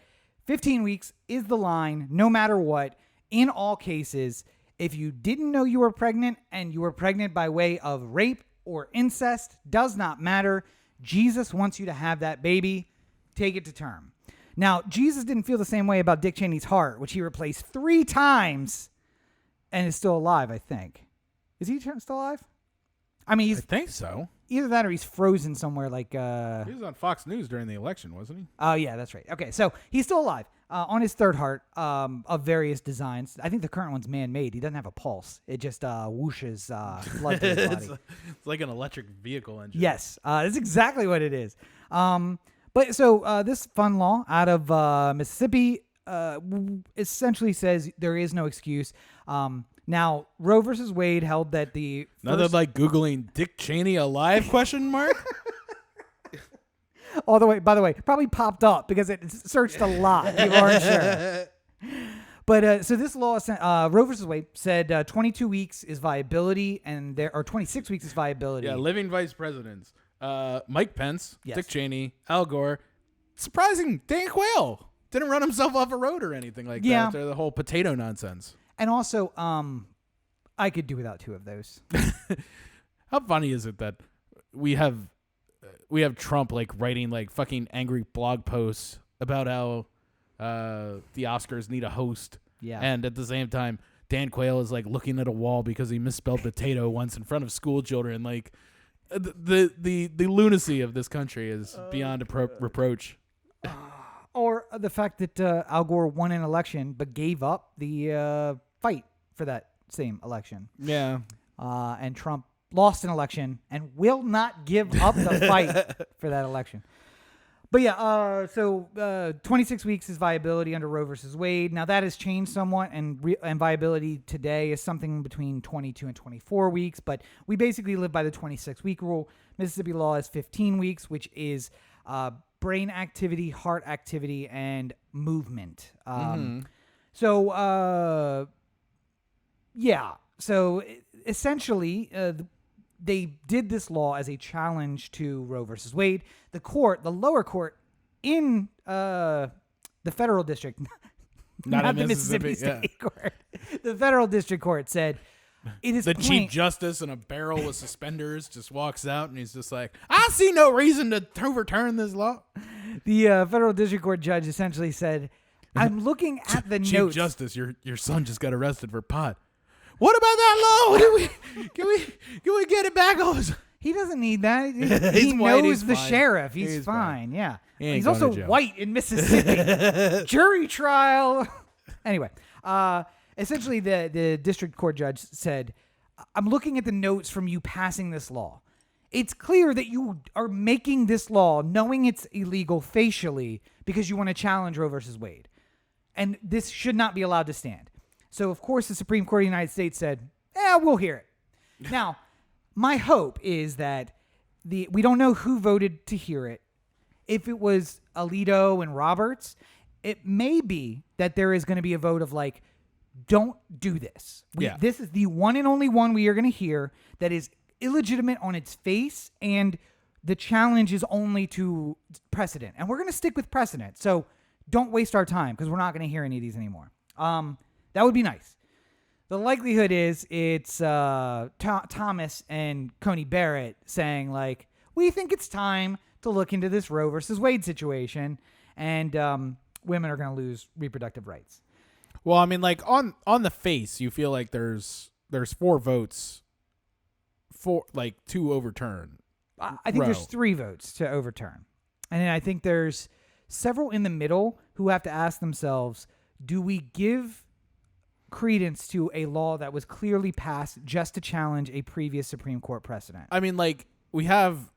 15 weeks is the line no matter what. In all cases, if you didn't know you were pregnant and you were pregnant by way of rape or incest, does not matter. Jesus wants you to have that baby. Take it to term. Now, Jesus didn't feel the same way about Dick Cheney's heart, which he replaced 3 times and is still alive, I think. Is he still alive? I mean, I think so. Either that or he's frozen somewhere like... He was on Fox News during the election, wasn't he? Oh, yeah, that's right. Okay, so he's still alive on his third heart of various designs. I think the current one's man-made. He doesn't have a pulse. It just whooshes blood to his body. It's like an electric vehicle engine. Yes, that's exactly what it is. But so this fun law out of Mississippi essentially says there is no excuse. Now, Roe versus Wade held that the Another like Googling Dick Cheney alive question mark? All the way, by the way, probably popped up because it searched a lot. People aren't sure. But so this law, Roe versus Wade, said 22 weeks is viability, and 26 weeks is viability. Yeah, living vice presidents. Mike Pence, Yes. Dick Cheney, Al Gore. Surprising, Dan Quayle didn't run himself off a road or anything like that after the whole potato nonsense. And also, I could do without 2 of those. How funny is it that we have Trump like writing like fucking angry blog posts about how the Oscars need a host. Yeah. And at the same time, Dan Quayle is like looking at a wall because he misspelled potato once in front of school children. Like the lunacy of this country is beyond reproach. Or the fact that Al Gore won an election but gave up the fight for that same election. Yeah. And Trump lost an election and will not give up the fight for that election. But yeah, so 26 weeks is viability under Roe versus Wade. Now that has changed somewhat, and viability today is something between 22 and 24 weeks. But we basically live by the 26-week rule. Mississippi law is 15 weeks, which is brain activity, heart activity, and movement. So, yeah. So essentially, they did this law as a challenge to Roe versus Wade. The lower court in the federal district, not the Mississippi State Court, the federal district court said, it is the Chief Justice in a barrel with suspenders just walks out and he's just like, I see no reason to overturn this law. The federal district court judge essentially said, I'm looking at the Chief notes. Justice, your son just got arrested for pot. What about that law? Can we get it back? He doesn't need that. He knows he's the fine. sheriff. He's fine. Yeah. He He's also white in Mississippi. Jury trial. Anyway, essentially the district court judge said, I'm looking at the notes from you passing this law. It's clear that you are making this law knowing it's illegal facially because you want to challenge Roe versus Wade. And this should not be allowed to stand. So, of course, the Supreme Court of the United States said, we'll hear it. Now, my hope is that we don't know who voted to hear it. If it was Alito and Roberts, it may be that there is going to be a vote of like, don't do this. This is the one and only one we are going to hear that is illegitimate on its face, and the challenge is only to precedent. And we're going to stick with precedent. So don't waste our time because we're not going to hear any of these anymore. That would be nice. The likelihood is it's Thomas and Coney Barrett saying, like, we think it's time to look into this Roe versus Wade situation, and women are going to lose reproductive rights. Well, I mean, like, on the face, you feel like there's 4 votes to overturn. I think there's 3 votes to overturn. And then I think there's several in the middle who have to ask themselves, do we give credence to a law that was clearly passed just to challenge a previous Supreme Court precedent? I mean, like, we have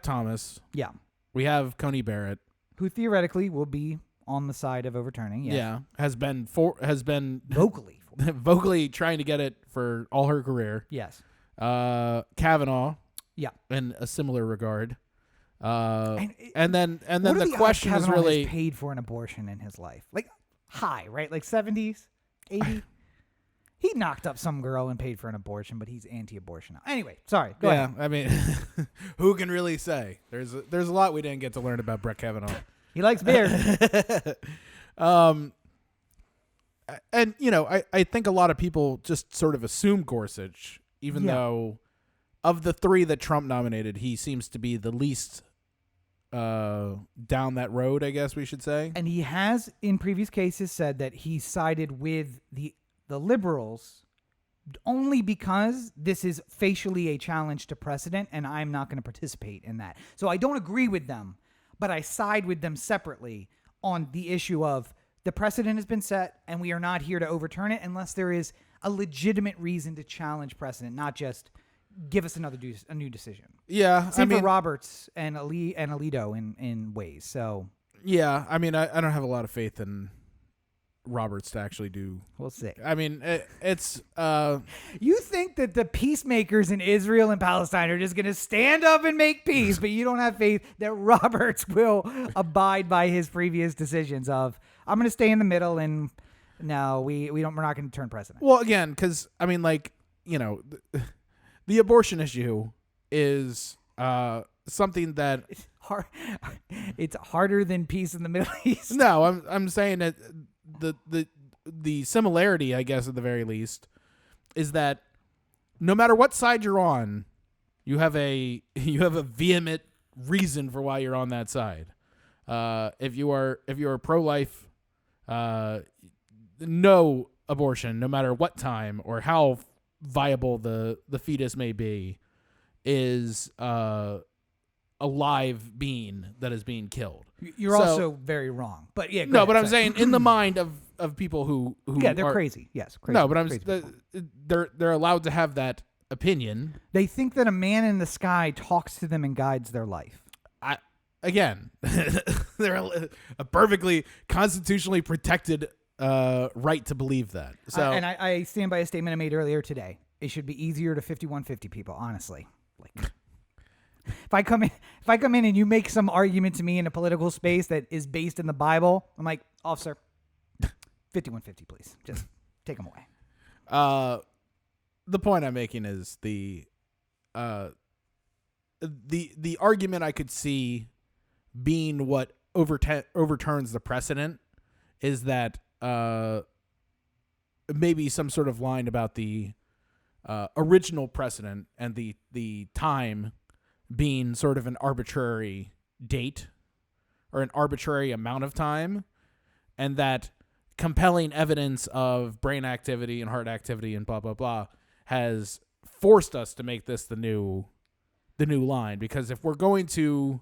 Thomas. Yeah. We have Coney Barrett, who theoretically will be on the side of overturning. Yes. Yeah. Has been vocally trying to get it for all her career. Yes. Kavanaugh. Yeah. In a similar regard. And then the question is Kavanaugh really has paid for an abortion in his life. Like high, right? Like 70s. 80. He knocked up some girl and paid for an abortion, but he's anti-abortion now. Anyway, sorry. Go ahead. I mean, who can really say? There's a lot we didn't get to learn about Brett Kavanaugh. He likes beer. And, I think a lot of people just sort of assume Gorsuch, even though of the three that Trump nominated, he seems to be the least down that road, I guess we should say. And he has, in previous cases, said that he sided with the liberals only because this is facially a challenge to precedent, and I'm not going to participate in that. So I don't agree with them, but I side with them separately on the issue of the precedent has been set, and we are not here to overturn it unless there is a legitimate reason to challenge precedent, not just give us a new decision. Yeah, Same for Roberts and Alito in ways. So yeah, I mean, I don't have a lot of faith in Roberts to actually do. We'll see. I mean, it's. You think that the peacemakers in Israel and Palestine are just going to stand up and make peace, but you don't have faith that Roberts will abide by his previous decisions of, I'm going to stay in the middle, and no, we're not going to turn precedent. Well, again, because I mean, the abortion issue is something that it's hard. It's harder than peace in the Middle East. No, I'm saying that the similarity, I guess, at the very least, is that no matter what side you're on, you have a vehement reason for why you're on that side. If you are pro-life, no abortion, no matter what time or how viable the fetus may be, is a live being that is being killed. You're also very wrong. But yeah, no, but I'm saying in the mind of people who they're are crazy. Yes, crazy. No, but they're allowed to have that opinion. They think that a man in the sky talks to them and guides their life. Again, they're a perfectly constitutionally protected right to believe that. So, and I stand by a statement I made earlier today. It should be easier to 5150 people, honestly. Like, if I come in and you make some argument to me in a political space that is based in the Bible, I'm like, officer, 5150, please, just take them away. The point I'm making is the argument I could see being what overturns the precedent is that maybe some sort of line about the original precedent and the time being sort of an arbitrary date or an arbitrary amount of time, and that compelling evidence of brain activity and heart activity and blah blah blah has forced us to make this the new line. Because if we're going to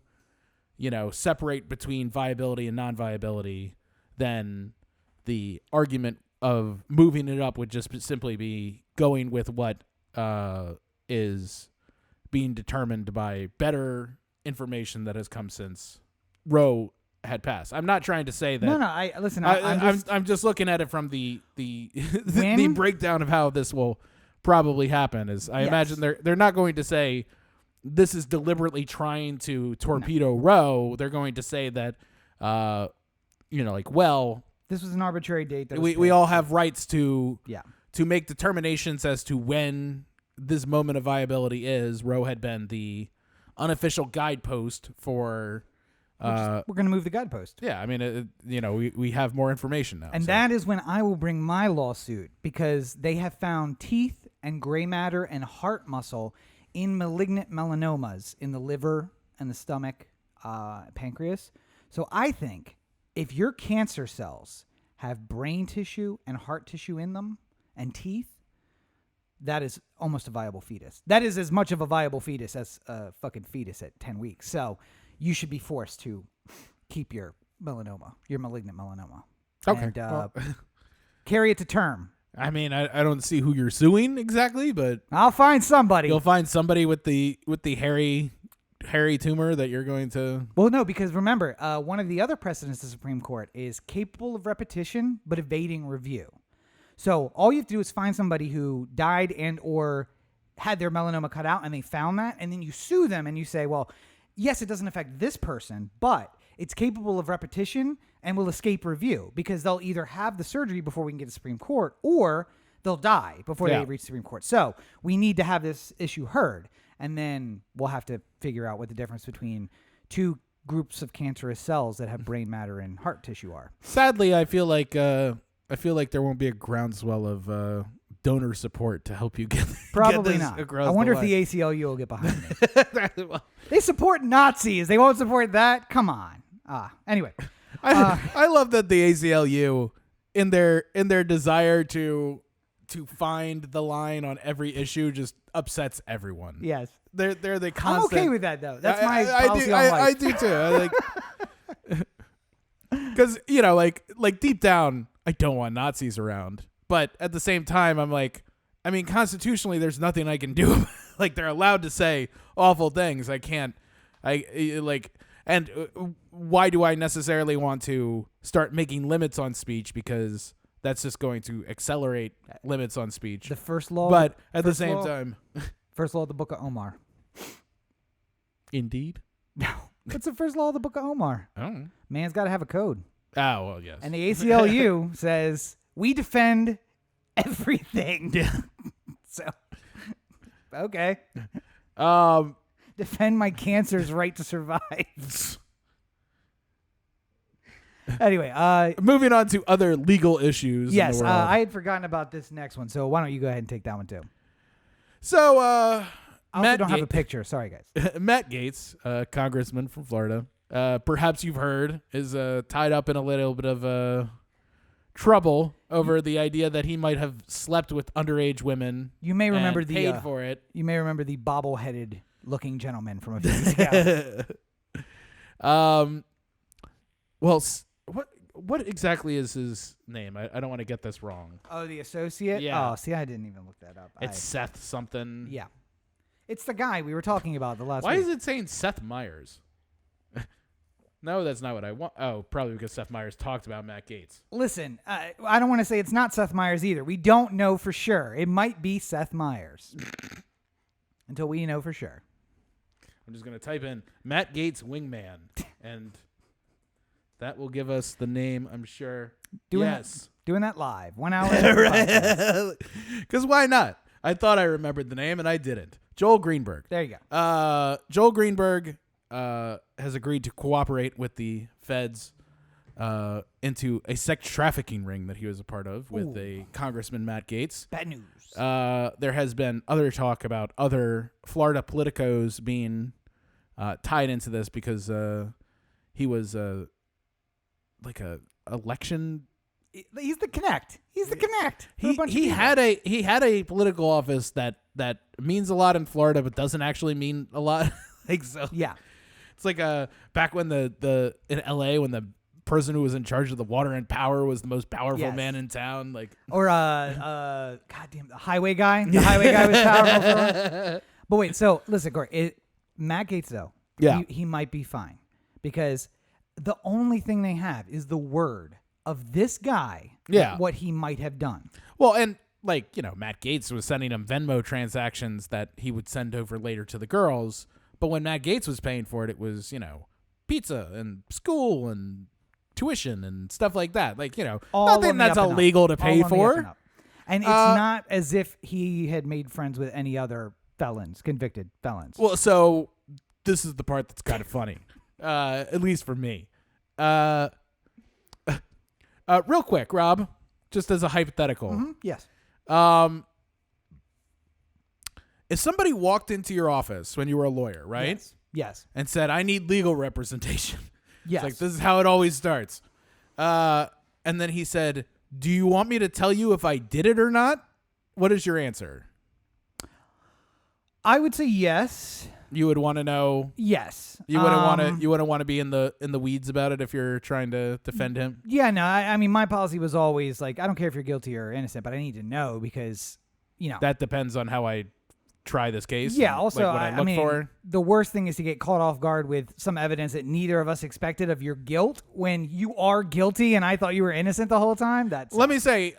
separate between viability and non-viability, then the argument of moving it up would just simply be going with what is being determined by better information that has come since Roe had passed. I'm not trying to say that. No. I'm just looking at it from the the breakdown of how this will probably happen. Is I imagine they're not going to say this is deliberately trying to torpedo Roe. They're going to say that this was an arbitrary date. That we all have rights to make determinations as to when this moment of viability is. Roe had been the unofficial guidepost for. We're going to move the guidepost. Yeah, I mean, we have more information now. And that is when I will bring my lawsuit, because they have found teeth and gray matter and heart muscle in malignant melanomas in the liver and the stomach, pancreas. So I think if your cancer cells have brain tissue and heart tissue in them and teeth, that is almost a viable fetus. That is as much of a viable fetus as a fucking fetus at 10 weeks. So you should be forced to keep your melanoma, your malignant melanoma. Okay. And carry it to term. I mean, I don't see who you're suing exactly, but I'll find somebody. You'll find somebody with the hairy tumor that you're going to. Well, no, because remember, one of the other precedents of the Supreme Court is capable of repetition but evading review. So all you have to do is find somebody who died and or had their melanoma cut out, and they found that, and then you sue them and you say, well, yes, it doesn't affect this person, but it's capable of repetition, and will escape review because they'll either have the surgery before we can get to Supreme Court or they'll die before they reach Supreme Court. So we need to have this issue heard, and then we'll have to figure out what the difference between two groups of cancerous cells that have brain matter and heart tissue are. Sadly, I feel like there won't be a groundswell of donor support to help you get Probably get this not. across I wonder the if line. the ACLU will get behind me. They support Nazis. They won't support that. Come on. Anyway, I love that the ACLU, in their desire to find the line on every issue, just upsets everyone. yes. They're the constant. I'm okay with that, though. That's my policy on life. I do too. I like because like deep down, I don't want Nazis around, but at the same time, I'm like, I mean, constitutionally, there's nothing I can do. Like, they're allowed to say awful things. I can't. And why do I necessarily want to start making limits on speech? Because that's just going to accelerate limits on speech. The first law. But at the same time, first law of the Book of Omar. Indeed. No. What's the first law of the Book of Omar? Oh. Man's got to have a code. Oh, well, yes. And the ACLU says, we defend everything. Yeah. So, okay. Defend my cancer's right to survive. Anyway, moving on to other legal issues. Yes, in the world. I had forgotten about this next one, so why don't you go ahead and take that one too? So, I also Matt don't have a picture. Sorry, guys. Matt Gaetz, congressman from Florida, perhaps you've heard, is tied up in a little bit of trouble over the idea that he might have slept with underage women. You may remember and the paid for it. You may remember the bobble-headed looking gentleman from a few years ago. Well, what exactly is his name? I don't want to get this wrong. Oh, the associate? Yeah. Oh, see, I didn't even look that up. It's Seth something. Yeah. It's the guy we were talking about the last Why week. is it saying Seth Meyers? No, that's not what I want. Oh, probably because Seth Meyers talked about Matt Gaetz. Listen, I don't want to say it's not Seth Meyers either. We don't know for sure. It might be Seth Meyers. Until we know for sure. I'm just going to type in Matt Gaetz wingman, and that will give us the name, I'm sure. Doing that live. 1 hour. Because why not? I thought I remembered the name, and I didn't. Joel Greenberg. There you go. Joel Greenberg has agreed to cooperate with the feds into a sex trafficking ring that he was a part of with a Congressman Matt Gaetz. Bad news. There has been other talk about other Florida politicos being tied into this because he was like a election. He's the connect. He's the connect. He had a political office that means a lot in Florida, but doesn't actually mean a lot. Like so. Yeah. It's like back when the in LA when the person who was in charge of the water and power was the most powerful man in town. Like or goddamn the highway guy. The highway guy was powerful. But wait, so listen, Corey. Matt Gaetz though. Yeah. He might be fine because the only thing they have is the word of this guy. Yeah. What he might have done. Well, and like Matt Gaetz was sending him Venmo transactions that he would send over later to the girls. But when Matt Gaetz was paying for it, it was, pizza and school and tuition and stuff like that. Like, nothing that's illegal to pay for. And it's not as if he had made friends with any other convicted felons. Well, so this is the part that's kind of funny, at least for me. Real quick, Rob, just as a hypothetical. Mm-hmm. Yes. If somebody walked into your office when you were a lawyer, right? Yes. And said, I need legal representation. Yes. It's like, this is how it always starts. And then he said, do you want me to tell you if I did it or not? What is your answer? I would say yes. You would want to know. Yes. You wouldn't want to. You wouldn't want to be in the weeds about it if you're trying to defend him. Yeah. No. I mean, my policy was always like, I don't care if you're guilty or innocent, but I need to know because that depends on how I try this case. Yeah. Also, what I look for. The worst thing is to get caught off guard with some evidence that neither of us expected of your guilt when you are guilty and I thought you were innocent the whole time. Let me say,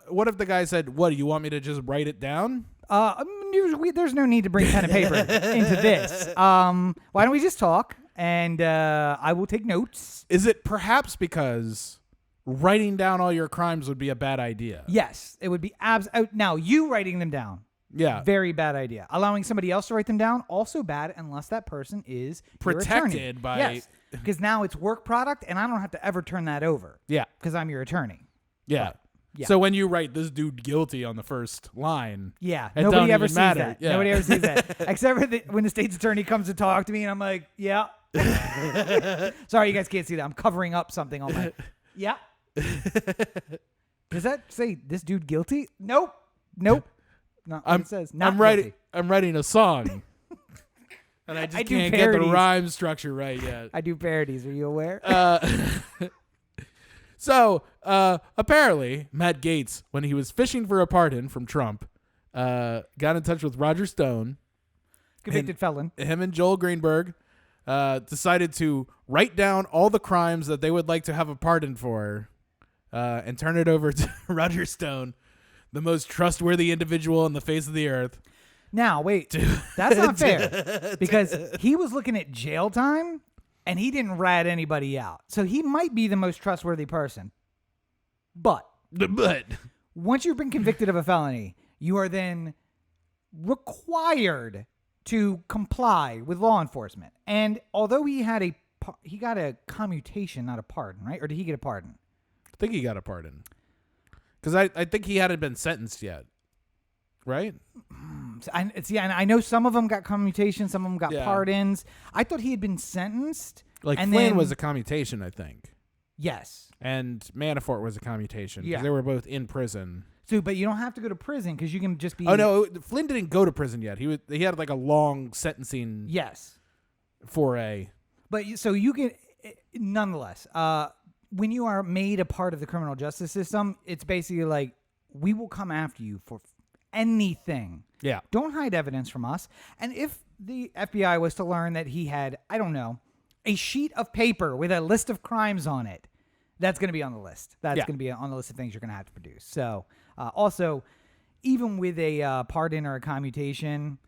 what if the guy said, "What do you want me to just write it down?" There's no need to bring pen and paper into this. Why don't we just talk? and I will take notes. Is it perhaps because writing down all your crimes would be a bad idea? Yes, it would be now you writing them down. Yeah. Very bad idea. Allowing somebody else to write them down, also bad unless that person is protected by... Yes, because now it's work product, and I don't have to ever turn that over. Yeah. Because I'm your attorney. Yeah. But, yeah. So when you write this dude guilty on the first line... Yeah. it Nobody don't ever even sees matter. that. Yeah. Nobody ever sees that. Except for when the state's attorney comes to talk to me, and I'm like, yeah. Sorry, you guys can't see that. I'm covering up something on my... Yeah. Does that say this dude guilty? Nope. Not what it says. Not guilty. I'm writing a song, and I just can't get the rhyme structure right yet. I do parodies. Are you aware? So apparently, Matt Gaetz, when he was fishing for a pardon from Trump, got in touch with Roger Stone, Convicted felon. Him and Joel Greenberg decided to write down all the crimes that they would like to have a pardon for, and turn it over to Roger Stone, the most trustworthy individual on the face of the earth. Now, wait. That's not fair. Because he was looking at jail time, and he didn't rat anybody out. So he might be the most trustworthy person. But once you've been convicted of a felony, you are then required to comply with law enforcement. And although he got a commutation, not a pardon, right? Or did he get a pardon? I think he got a pardon. Because I think he hadn't been sentenced yet, right? And I know some of them got commutation, some of them got pardons. I thought he had been sentenced. Like Flynn was a commutation, I think. Yes. And Manafort was a commutation. Yeah. They were both in prison. So, but you don't have to go to prison because you can just be... Oh, no. Flynn didn't go to prison yet. He had like a long sentencing foray. But so you can... Nonetheless... when you are made a part of the criminal justice system, it's basically like, we will come after you for anything. Yeah. Don't hide evidence from us. And if the FBI was to learn that he had, I don't know, a sheet of paper with a list of crimes on it, that's going to be on the list. That's going to be on the list of things you're going to have to produce. So, also, even with a pardon or a commutation,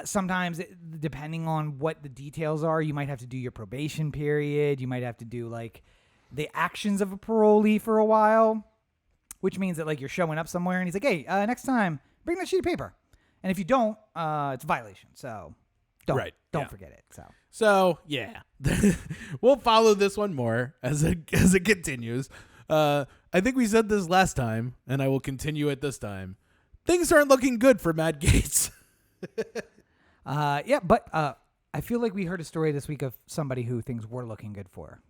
sometimes, depending on what the details are, you might have to do your probation period. You might have to do, like, the actions of a parolee for a while, which means that like you're showing up somewhere and he's like, hey, next time bring that sheet of paper. And if you don't, it's a violation. So don't forget it. So yeah, we'll follow this one more as it continues. I think we said this last time, and I will continue it this time. Things aren't looking good for Matt Gaetz. But I feel like we heard a story this week of somebody who things were looking good for.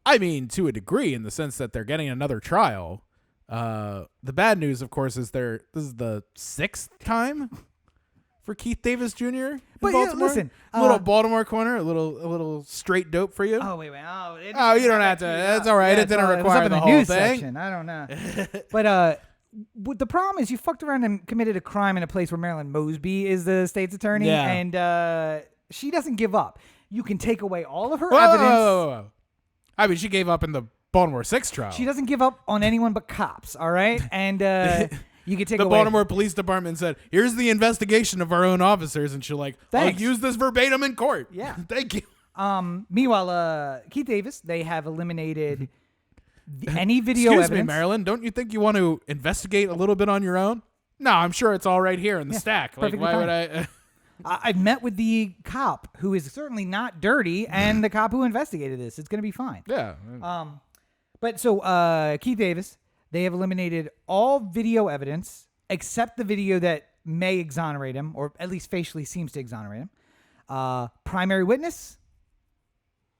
I mean, to a degree, in the sense that they're getting another trial. The bad news, of course, is this is the 6th time for Keith Davis Jr. But Baltimore. Listen, a little Baltimore corner, a little straight dope for you. Oh wait, you don't have to. That's all right. It didn't require the whole thing. Section. I don't know. But the problem is you fucked around and committed a crime in a place where Marilyn Mosby is the state's attorney, and she doesn't give up. You can take away all of her evidence. Whoa. I mean, she gave up in the Baltimore 6 trial. She doesn't give up on anyone but cops, all right? And you can take the away... Baltimore Police Department said, here's the investigation of our own officers. And she's like, Thanks. I'll use this verbatim in court. Yeah. Thank you. Meanwhile, Keith Davis, they have eliminated any video evidence. Excuse me, Marilyn. Don't you think you want to investigate a little bit on your own? No, I'm sure it's all right here in the stack. Like, why would I... I've met with the cop, who is certainly not dirty, and the cop who investigated this. It's going to be fine. Yeah. But so Keith Davis, they have eliminated all video evidence except the video that may exonerate him, or at least facially seems to exonerate him. Primary witness,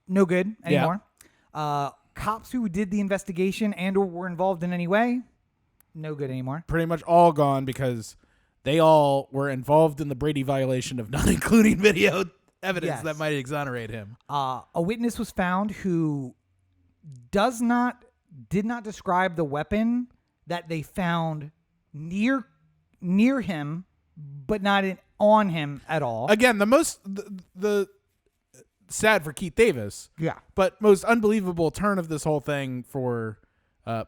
no good anymore. Cops who did the investigation and or were involved in any way, no good anymore. Pretty much all gone because they all were involved in the Brady violation of not including video evidence that might exonerate him. A witness was found who did not describe the weapon that they found near him, but not on him at all. Again, the sad for Keith Davis, but most unbelievable turn of this whole thing for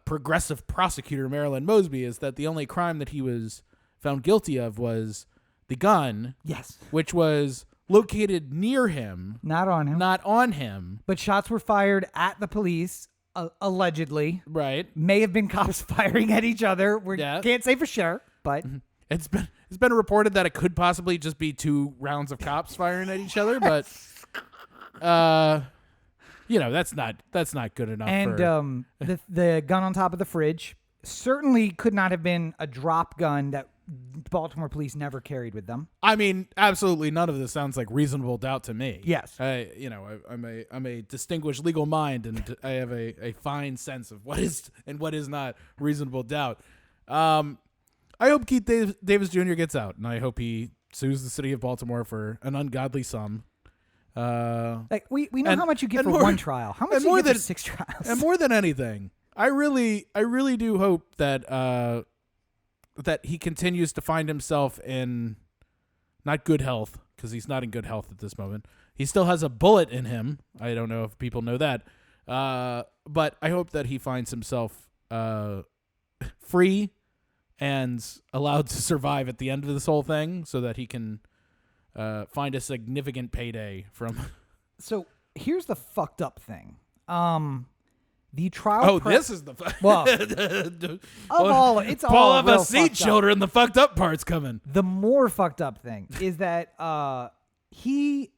progressive prosecutor Marilyn Mosby is that the only crime that he was found guilty of was the gun, yes, which was located near him, Not on him. not on him. But shots were fired at the police, allegedly. Right. May have been cops firing at each other. We Yeah. can't say for sure, but It's been reported that it could possibly just be 2 rounds of cops firing at each other, but that's not good enough. and the gun on top of the fridge certainly could not have been a drop gun that Baltimore police never carried with them. I mean, absolutely none of this sounds like reasonable doubt to me. Yes. I'm a distinguished legal mind, and I have a fine sense of what is and what is not reasonable doubt. I hope Keith Davis Jr. gets out, and I hope he sues the city of Baltimore for an ungodly sum. We know how much you get for one trial. How much do you get for 6 trials? And more than anything, I really do hope that that he continues to find himself in not good health, because he's not in good health at this moment. He still has a bullet in him. I don't know if people know that. But I hope that he finds himself free and allowed to survive at the end of this whole thing, so that he can find a significant payday from. So here's the fucked up thing. The trial. This is the well, it's pull all up real a seat, fucked up. children. The fucked up part's coming. The more fucked up thing is that he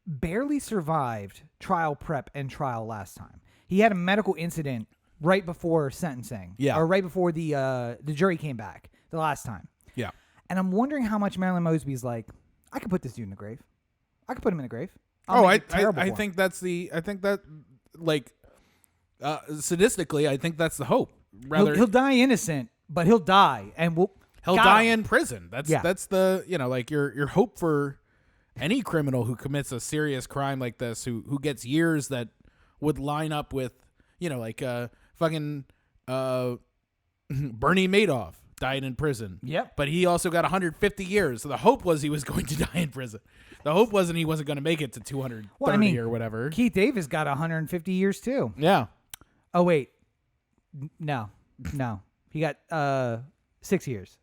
barely survived trial prep and trial last time. He had a medical incident right before sentencing. Yeah. Or right before the jury came back the last time. Yeah. And I'm wondering how much Marilyn Mosby's like, I could put this dude in the grave. I could put him in the grave. I think sadistically, I think that's the hope. Rather, he'll die innocent, but he'll die, and he'll die in prison. That's the your hope for any criminal who commits a serious crime like this, who gets years that would line up with fucking Bernie Madoff died in prison. Yep. But he also got 150 years. So the hope was he was going to die in prison. The hope wasn't he wasn't going to make it to 230 or whatever. Keith Davis got 150 years too. Yeah. Oh wait, no, he got 6 years.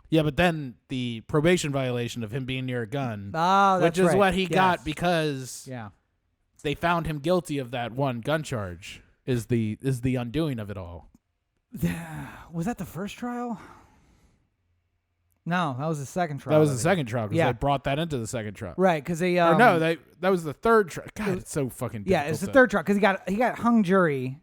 Yeah, but then the probation violation of him being near a gun, that's which is right. what he got because they found him guilty of that one gun charge, is the undoing of it all. Was that the first trial? No, that was the second trial. That was the second trial because Yeah. they brought that into the second trial. Right, because they that was the third trial. God, it's so fucking difficult. Yeah, it's the third trial because he got hung jury.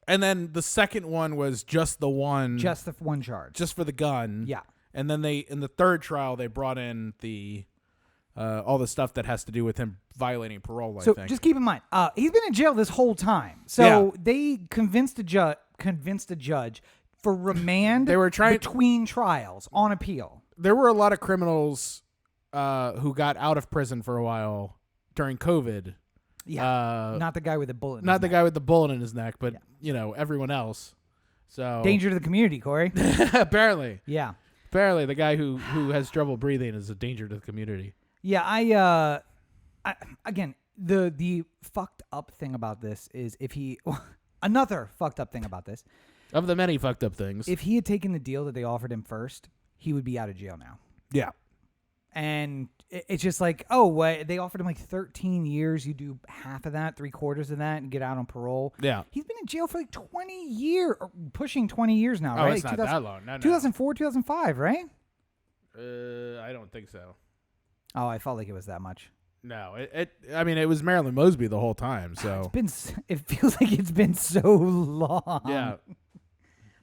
And then the second one was just the one, Just the one charge. just for the gun. Yeah. And then in the third trial, they brought in the all the stuff that has to do with him violating parole. I So think. just keep in mind, he's been in jail this whole time. So they convinced a judge for remand. They were trying between trials on appeal. There were a lot of criminals who got out of prison for a while during COVID. Yeah, not the guy with the bullet. In Not his the neck. guy with the bullet in his neck, but everyone else. So Danger to the community, Corey. apparently, Yeah. apparently, the guy who has trouble breathing is a danger to the community. Yeah, I again, the fucked up thing about this is another fucked up thing about this. Of the many fucked up things. If he had taken the deal that they offered him first, he would be out of jail now. Yeah. And it's just like, they offered him like 13 years. You do half of that, 3/4 of that, and get out on parole. Yeah. He's been in jail for like 20 years, or pushing 20 years now, Oh, right? it's not that long. No. 2004, 2005, right? I don't think so. Oh, I felt like it was that much. No, it was Marilyn Mosby the whole time. So It feels like it's been so long. yeah,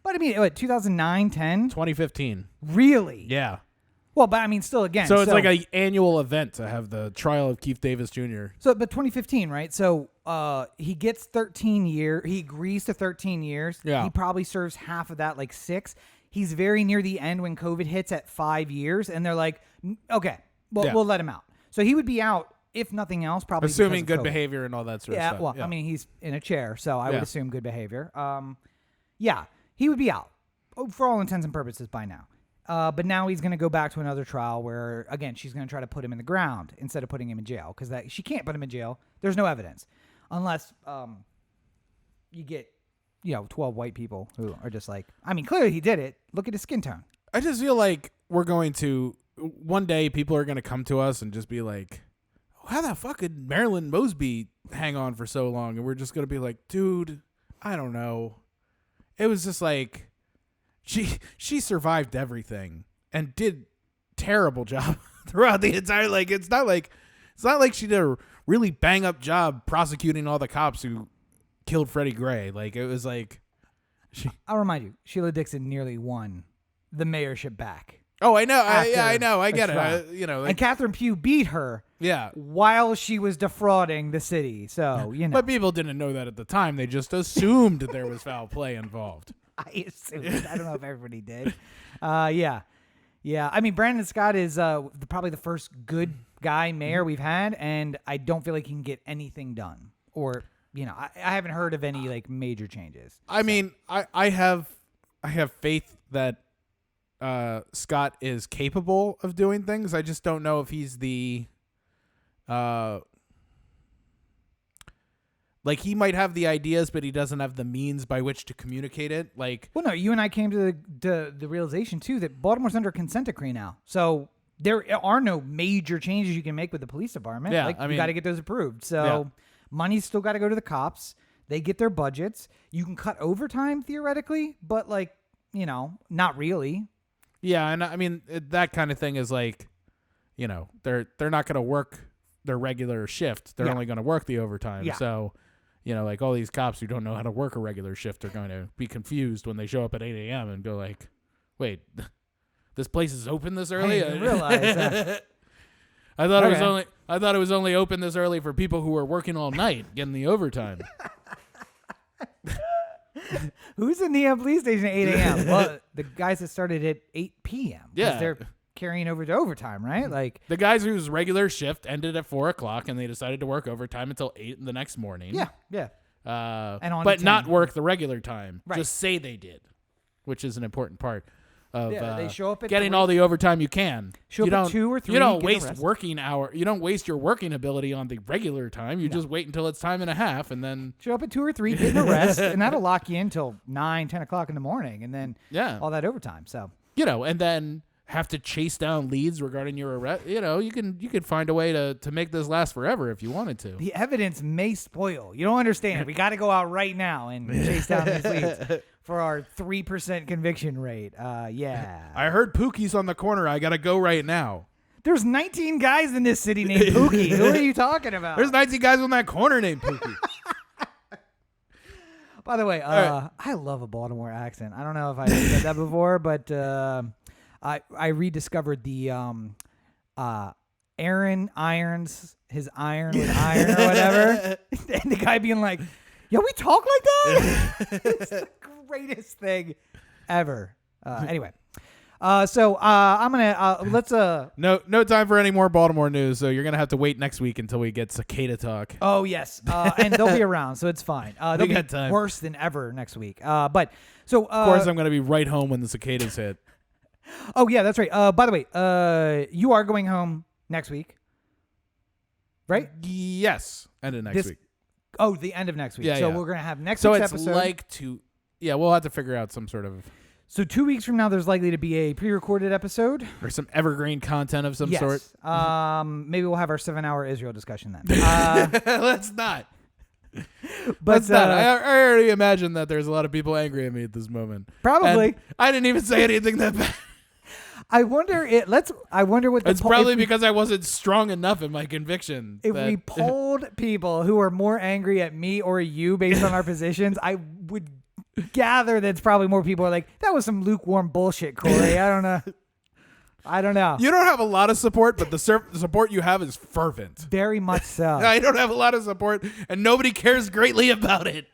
But I mean, what, 2009, 10? 2015. Really? Yeah. Well, but I mean, still again. So it's like an annual event to have the trial of Keith Davis Jr. But 2015, right? So he gets 13 years. He agrees to 13 years. Yeah. He probably serves half of that, like 6. He's very near the end when COVID hits at 5 years, and they're like, okay, we'll let him out. So he would be out, if nothing else, probably Assuming because good of COVID. behavior and all that sort of stuff. Well, I mean, he's in a chair, so I would Yeah. assume good behavior. He would be out for all intents and purposes by now. But now he's going to go back to another trial where, again, she's going to try to put him in the ground instead of putting him in jail because she can't put him in jail. There's no evidence unless you get 12 white people who are just like, I mean, clearly he did it. Look at his skin tone. I just feel like we're going to one day people are going to come to us and just be like, how the fuck did Marilyn Mosby hang on for so long? And we're just going to be like, dude, I don't know. It was just like, she survived everything and did terrible job throughout the entire, like, it's not like she did a really bang up job prosecuting all the cops who killed Freddie Gray. Like, it was like, I'll remind you, Sheila Dixon nearly won the mayorship back. Oh, I know. I know. I get it. And Catherine Pugh beat her. Yeah. While she was defrauding the city. So, But people didn't know that at the time. They just assumed there was foul play involved. I assumed. I don't know if everybody did. Yeah. Yeah. I mean, Brandon Scott is probably the first good guy mayor we've had, and I don't feel like he can get anything done. Or, I haven't heard of any like major changes. I mean, I have faith that Scott is capable of doing things. I just don't know if he's the like, he might have the ideas, but he doesn't have the means by which to communicate it. Like, well, no, you and I came to the realization too that Baltimore's under a consent decree now, so there are no major changes you can make with the police department. Yeah, like, I mean, you got to get those approved. So money's still got to go to the cops. They get their budgets. You can cut overtime theoretically, but like, not really. Yeah, and I mean, that kind of thing is like, they're not going to work their regular shift. They're only going to work the overtime. Yeah. So, like, all these cops who don't know how to work a regular shift are going to be confused when they show up at 8 a.m. and go like, wait, this place is open this early? I didn't realize that. I thought it was only open this early for people who were working all night, getting the overtime. Who's in the police station at 8 a.m.? Well, the guys that started at 8 p.m. Yeah. They're carrying over to overtime, right? Like, the guys whose regular shift ended at 4 o'clock and they decided to work overtime until 8 the next morning. Yeah. But not work the regular time. Right. Just say they did, which is an important part of they show up at getting all the overtime you can. Show up at 2 or 3. You don't waste working hour. You don't waste your working ability on the regular time. You just wait until it's time and a half, and then show up at 2 or 3, get a rest, and that'll lock you in until 9, 10 o'clock in the morning, and then all that overtime. So and then have to chase down leads regarding your arrest. You could find a way to make this last forever if you wanted to. The evidence may spoil. You don't understand. We got to go out right now and chase down these leads for our 3% conviction rate. Yeah. I heard Pookie's on the corner. I got to go right now. There's 19 guys in this city named Pookie. Who are you talking about? There's 19 guys on that corner named Pookie. By the way, I love a Baltimore accent. I don't know if I said that before, but I rediscovered the Aaron irons his iron with iron or whatever. And the guy being like, yo, we talk like that? It's the greatest thing ever. Anyway. So I'm gonna let's no time for any more Baltimore news. So you're gonna have to wait next week until we get cicada talk. Oh yes, and they'll be around, so it's fine. They'll be time. Worse than ever next week. But so of course I'm gonna be right home when the cicadas hit. Oh yeah, that's right. By the way, you are going home next week, right? Yes, end of next week. Oh, the end of next week. Yeah, so we're gonna have next week's episode. So it's we'll have to figure out some sort of. So 2 weeks from now, there's likely to be a pre-recorded episode. Or some evergreen content of some sort. Maybe we'll have our 7-hour Israel discussion then. Let's not. Let's not. I already imagine that there's a lot of people angry at me at this moment. Probably. And I didn't even say anything that bad. I wonder what it's probably because I wasn't strong enough in my conviction. If we polled people who are more angry at me or you based on our positions, I would gather that's probably more people are like, that was some lukewarm bullshit, Corey. I don't know. You don't have a lot of support, but the support you have is fervent. Very much so. I don't have a lot of support, and nobody cares greatly about it.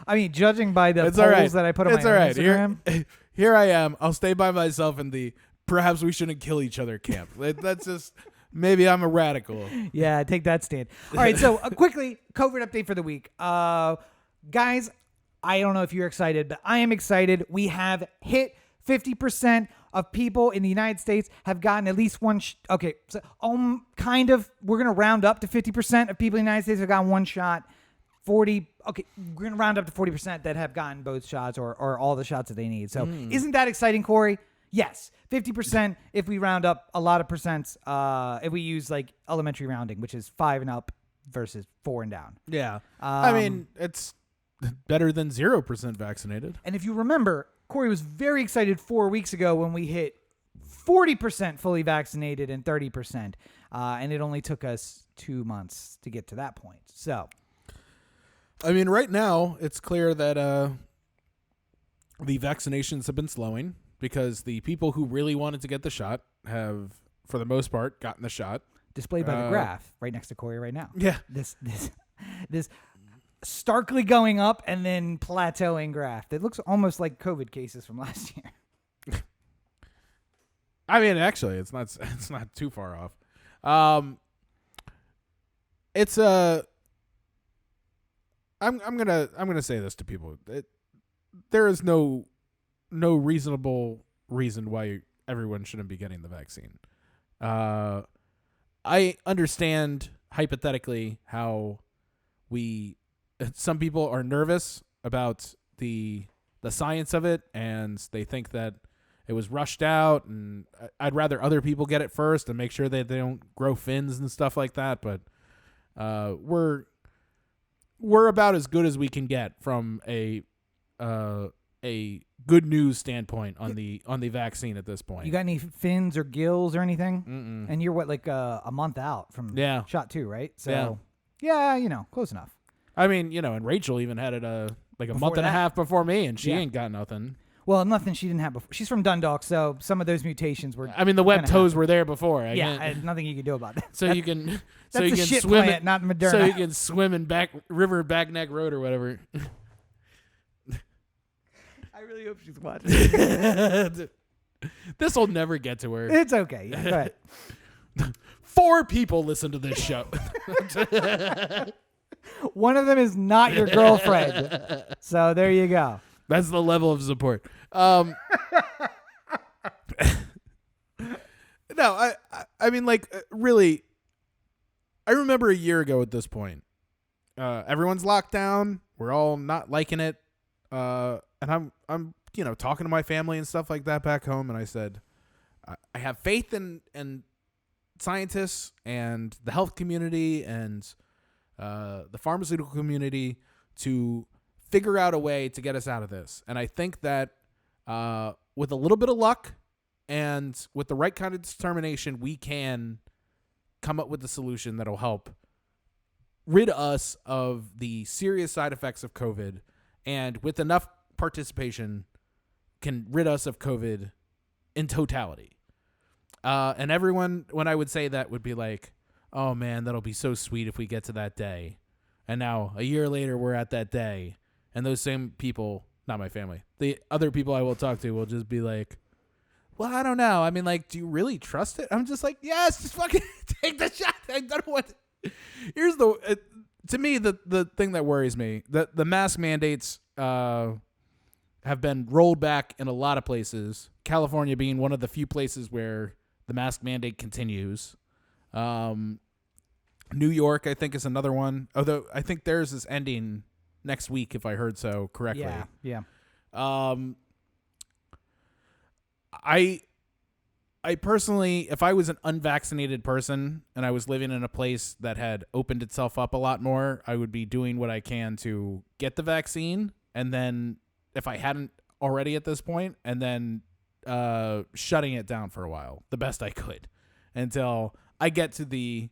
I mean, judging by the polls that I put on my Instagram. Here I am. I'll stay by myself in the perhaps we shouldn't kill each other camp. That's just, maybe I'm a radical. Yeah, take that stand. All right, so quickly, COVID update for the week. Guys, I don't know if you're excited, but I am excited. We have hit 50% of people in the United States have gotten at least one. Kind of. We're going to round up to 50% of people in the United States have gotten one shot. 40. Okay, we're going to round up to 40% that have gotten both shots or all the shots that they need. So isn't that exciting, Corey? Yes, 50% if we round up a lot of percents. If we use like elementary rounding, which is 5 and up versus 4 and down. Yeah. I mean, it's better than 0% vaccinated. And if you remember, Corey was very excited 4 weeks ago when we hit 40% fully vaccinated and 30%. And it only took us 2 months to get to that point. So, I mean, right now it's clear that the vaccinations have been slowing because the people who really wanted to get the shot have, for the most part, gotten the shot. Displayed by the graph right next to Corey right now. Yeah. This starkly going up and then plateauing graph. It looks almost like COVID cases from last year. I mean, actually, it's not too far off. It's I'm gonna say this to people. There is no reasonable reason why everyone shouldn't be getting the vaccine. I understand hypothetically how some people are nervous about the science of it, and they think that it was rushed out, and I'd rather other people get it first and make sure that they don't grow fins and stuff like that. But we're about as good as we can get from a good news standpoint on the vaccine at this point. You got any fins or gills or anything? Mm-mm. And you're like a month out from shot 2, right? So yeah, close enough. I mean, and Rachel even had it a month and a half before me, and she ain't got nothing. Well, nothing she didn't have before. She's from Dundalk, so some of those mutations were. I mean, the web toes were there before. Nothing you could do about that. So you can. That's so you a can shit swim plant, not Moderna. So you can swim in River Backneck Road or whatever. I really hope she's watching. This will never get to her. It's okay. Go ahead. 4 people listen to this show. One of them is not your girlfriend. So there you go. That's the level of support. No, I mean, like, really, I remember a year ago at this point, everyone's locked down. We're all not liking it. And I'm talking to my family and stuff like that back home. And I said, I have faith in scientists and the health community and the pharmaceutical community to figure out a way to get us out of this. And I think that with a little bit of luck and with the right kind of determination, we can come up with a solution that'll help rid us of the serious side effects of COVID, and with enough participation can rid us of COVID in totality. And everyone, when I would say that, would be like, oh man, that'll be so sweet if we get to that day. And now a year later, we're at that day. And those same people, not my family, the other people I will talk to will just be like, well, I don't know. I mean, like, do you really trust it? I'm just like, yes, just fucking take the shot. I don't know what. Here's to me, the thing that worries me, that the mask mandates have been rolled back in a lot of places, California being one of the few places where the mask mandate continues. New York, I think, is another one, although I think theirs is ending next week, if I heard so correctly. Yeah. I personally, if I was an unvaccinated person and I was living in a place that had opened itself up a lot more, I would be doing what I can to get the vaccine. And then if I hadn't already at this point, and then shutting it down for a while, the best I could, until I get to the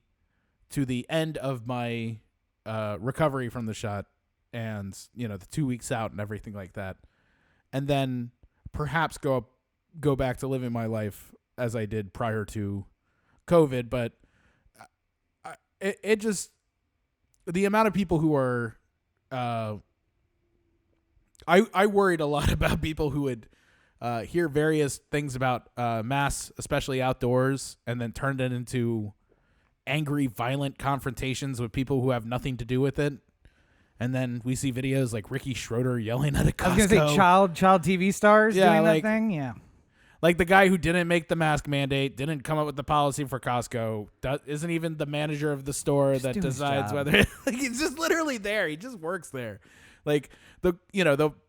end of my recovery from the shot, and the 2 weeks out and everything like that, and then perhaps go back to living my life as I did prior to COVID. But it just, the amount of people who are I worried a lot about people who would hear various things about masks, especially outdoors, and then turn it into angry, violent confrontations with people who have nothing to do with it. And then we see videos like Ricky Schroeder yelling at a Costco. I was going to say child TV stars doing that thing. Yeah. Like the guy who didn't make the mask mandate, didn't come up with the policy for Costco, isn't even the manager of the store that decides whether like, he's just literally there. He just works there. Like the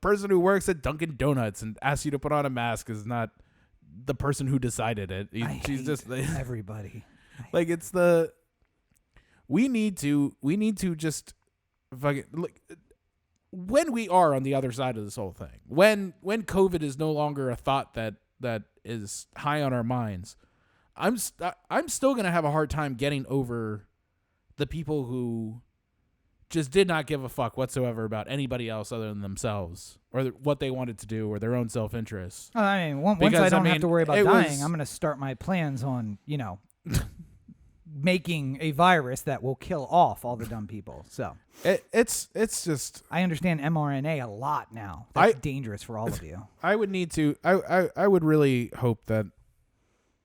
person who works at Dunkin' Donuts and asks you to put on a mask is not the person who decided it. She's hate just everybody. like it's we need to just fucking like when we are on the other side of this whole thing. When COVID is no longer a thought that is high on our minds, I'm still going to have a hard time getting over the people who just did not give a fuck whatsoever about anybody else other than themselves or what they wanted to do or their own self-interest. I mean, once I don't have to worry about dying, I'm going to start my plans on, making a virus that will kill off all the dumb people. So it's just I understand mRNA a lot now. That's dangerous for all of you. I would need to I would really hope that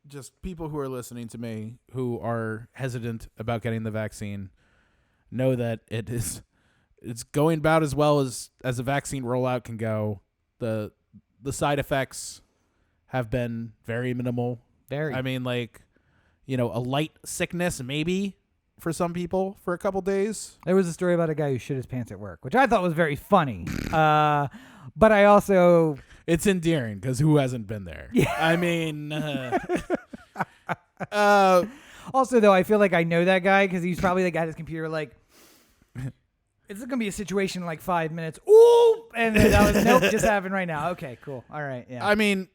just people who are listening to me who are hesitant about getting the vaccine know that it's going about as well as a vaccine rollout can go. The side effects have been very minimal. Very. I mean, like, a light sickness maybe for some people for a couple days. There was a story about a guy who shit his pants at work, which I thought was very funny. But I also... It's endearing because who hasn't been there? Yeah. I mean... Also, though, I feel like I know that guy because he's probably the guy at his computer like... It's going to be a situation in like 5 minutes. Ooh! And then that was, nope, just happened right now. Okay, cool. All right, yeah. I mean,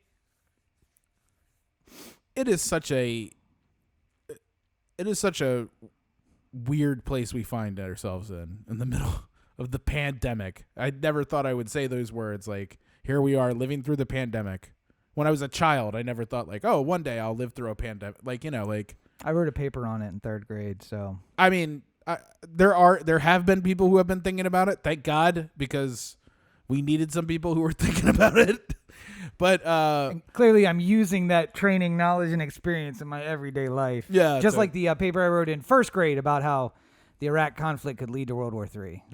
it is such a weird place we find ourselves in the middle of the pandemic. I never thought I would say those words. Like, here we are living through the pandemic. When I was a child, I never thought like, oh, one day I'll live through a pandemic. Like, I wrote a paper on it in 3rd grade, so. I mean, there have been people who have been thinking about it. Thank God, because we needed some people who were thinking about it. But and clearly, I'm using that training, knowledge, and experience in my everyday life. Yeah, just like the paper I wrote in 1st grade about how the Iraq conflict could lead to World War III.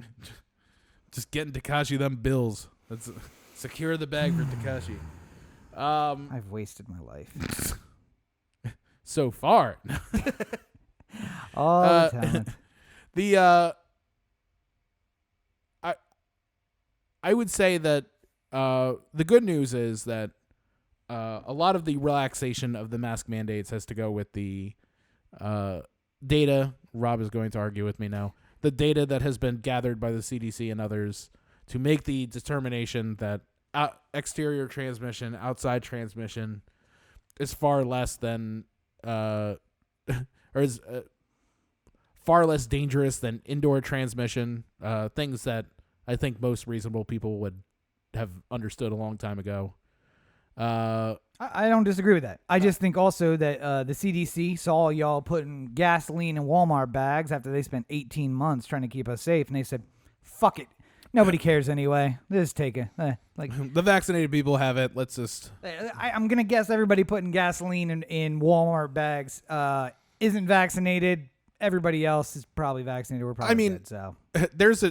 Just getting Tekashi them bills. Let's secure the bag for Tekashi. I've wasted my life so far. All the talent. I would say that the good news is that a lot of the relaxation of the mask mandates has to go with the data. Rob is going to argue with me now. The data that has been gathered by the CDC and others to make the determination that exterior transmission, outside transmission is far less than or is far less dangerous than indoor transmission. Things that I think most reasonable people would have understood a long time ago. I don't disagree with that. I just think also that the CDC saw y'all putting gasoline in Walmart bags after they spent 18 months trying to keep us safe, and they said, fuck it. Nobody cares anyway. Just take it. Like the vaccinated people have it. Let's just... I'm going to guess everybody putting gasoline in Walmart bags isn't vaccinated. Everybody else is probably vaccinated. We're probably good, so. There is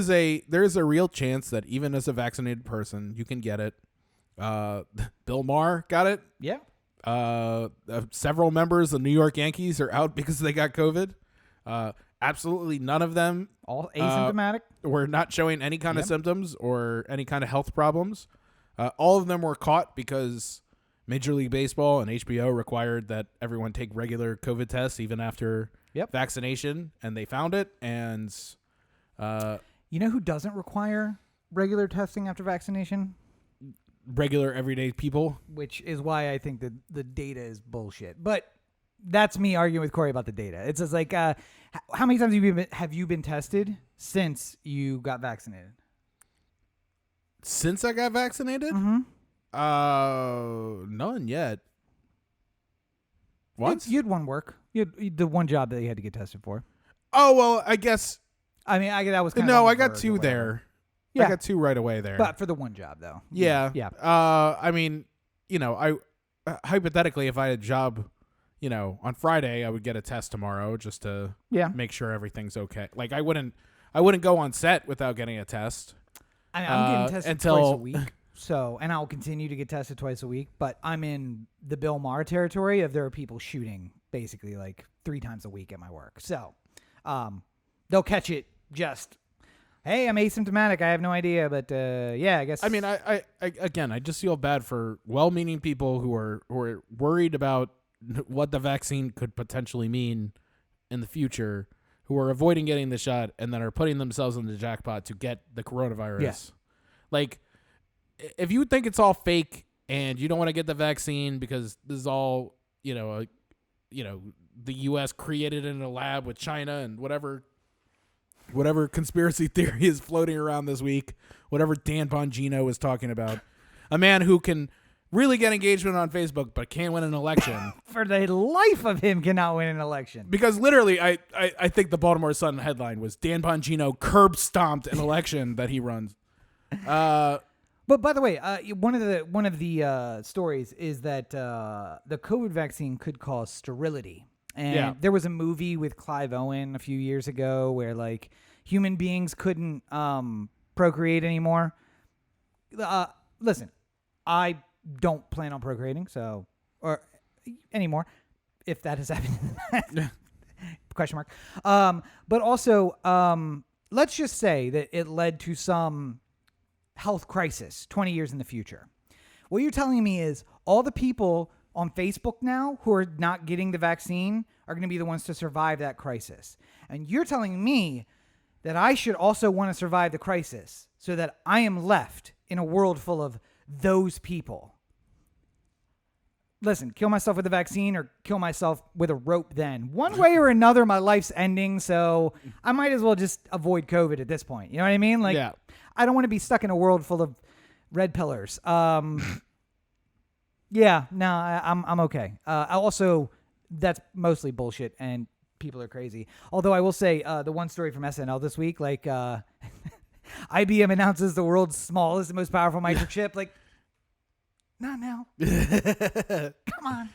a real chance that even as a vaccinated person, you can get it. Bill Maher got it. Yeah. Several members of the New York Yankees are out because they got COVID. Absolutely none of them, all asymptomatic, were not showing any kind of symptoms or any kind of health problems. All of them were caught because Major League Baseball and HBO required that everyone take regular COVID tests even after vaccination, and they found it. And you know who doesn't require regular testing after vaccination? Regular everyday people, which is why I think that the data is bullshit. But that's me arguing with Corey about the data. It's just like, how many times have you been tested since you got vaccinated? Since I got vaccinated? Mm-hmm. None yet. Once? You had one work. You had the one job that you had to get tested for. Oh, well, I guess. I mean, that was kind of. No, I got 2 there. Yeah. I got 2 right away there. But for the one job, though. Yeah. Yeah. I mean, I hypothetically, if I had a job, on Friday, I would get a test tomorrow just to make sure everything's okay. Like, I wouldn't go on set without getting a test. I'm getting tested twice a week. So, and I'll continue to get tested twice a week, but I'm in the Bill Maher territory of there are people shooting basically like 3 times a week at my work. So, they'll catch it just, hey, I'm asymptomatic. I have no idea, but yeah, I guess. I mean, I again, I just feel bad for well-meaning people who are worried about what the vaccine could potentially mean in the future, who are avoiding getting the shot and then are putting themselves in the jackpot to get the coronavirus. Yeah. Like, if you think it's all fake and you don't want to get the vaccine because this is all, the U.S. created in a lab with China and whatever conspiracy theory is floating around this week, whatever Dan Bongino was talking about, a man who can really get engagement on Facebook but can't win an election. For the life of him, cannot win an election. Because literally, I think the Baltimore Sun headline was Dan Bongino curb stomped an election that he runs. But by the way, one of the stories is that the COVID vaccine could cause sterility. And there was a movie with Clive Owen a few years ago where like human beings couldn't procreate anymore. Listen, I don't plan on procreating or anymore, if that has happened. Question mark. But also, let's just say that it led to some health crisis 20 years in the future. What you're telling me is all the people on Facebook now who are not getting the vaccine are going to be the ones to survive that crisis. And you're telling me that I should also want to survive the crisis so that I am left in a world full of those people. Listen, kill myself with the vaccine or kill myself with a rope then. One way or another, my life's ending, so I might as well just avoid COVID at this point. You know what I mean? Like, yeah. I don't want to be stuck in a world full of red pillars. Yeah, no, I'm okay. Also, that's mostly bullshit, and people are crazy. Although I will say, the one story from SNL this week, like, IBM announces the world's smallest and most powerful microchip. Like, not now. Come on.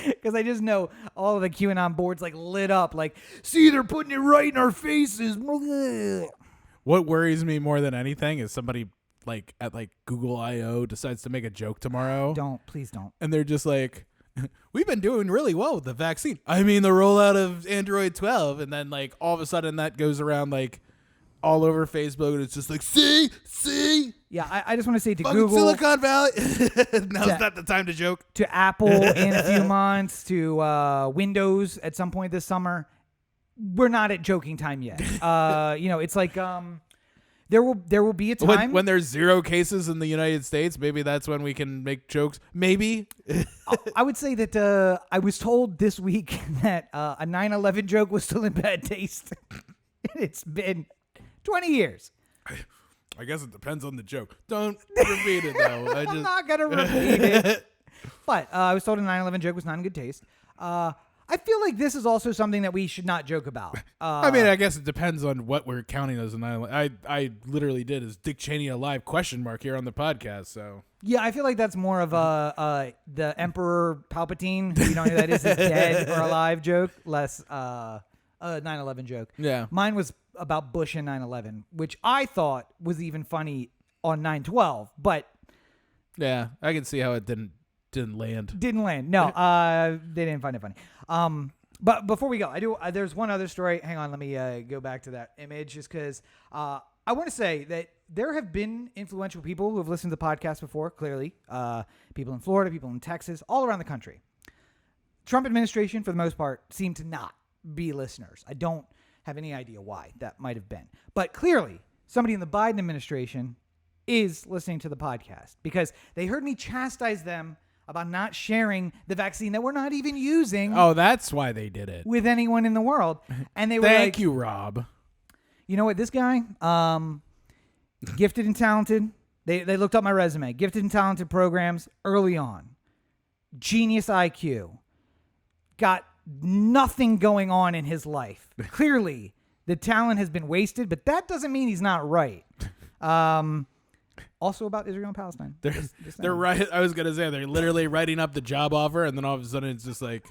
Because I just know all of the QAnon boards like lit up. Like, see, they're putting it right in our faces. What worries me more than anything is somebody like at like Google I/O decides to make a joke tomorrow. Please don't. And they're just like, we've been doing really well with the vaccine. I mean, the rollout of Android 12. And then like all of a sudden that goes around like all over Facebook. And it's just like, see? Yeah, I just want to say to fucking Google. Silicon Valley. Now's not the time to joke. To Apple in a few months. To Windows at some point this summer. We're not at joking time yet. It's like there will be a time when there's 0 cases in the United States. Maybe that's when we can make jokes. Maybe. I would say that I was told this week that a 9/11 joke was still in bad taste. It's been 20 years. I guess it depends on the joke. Don't repeat it though. I'm not gonna repeat it. But I was told a 9/11 joke was not in good taste. I feel like this is also something that we should not joke about. I mean, I guess it depends on what we're counting as a 9/11. I literally did is Dick Cheney alive ? Here on the podcast. So yeah, I feel like that's more of the Emperor Palpatine, who you don't know who that is dead or alive joke, less a 9/11 joke. Yeah, mine was about Bush and 9/11, which I thought was even funny on 9/12, but yeah, I can see how it didn't land. No, they didn't find it funny. But before we go, there's one other story. Hang on, let me go back to that image just because I want to say that there have been influential people who have listened to the podcast before, clearly. People in Florida, people in Texas, all around the country. Trump administration, for the most part, seem to not be listeners. I don't have any idea why that might have been. But clearly, somebody in the Biden administration is listening to the podcast because they heard me chastise them about not sharing the vaccine that we're not even using. Oh, that's why they did it. With anyone in the world. And they were Thank you, Rob. You know what? This guy, gifted and talented. They looked up my resume. Gifted and talented programs early on. Genius IQ. Got nothing going on in his life. Clearly, the talent has been wasted, but that doesn't mean he's not right. Also about Israel and Palestine. They're right. I was gonna say they're literally writing up the job offer, and then all of a sudden it's just like,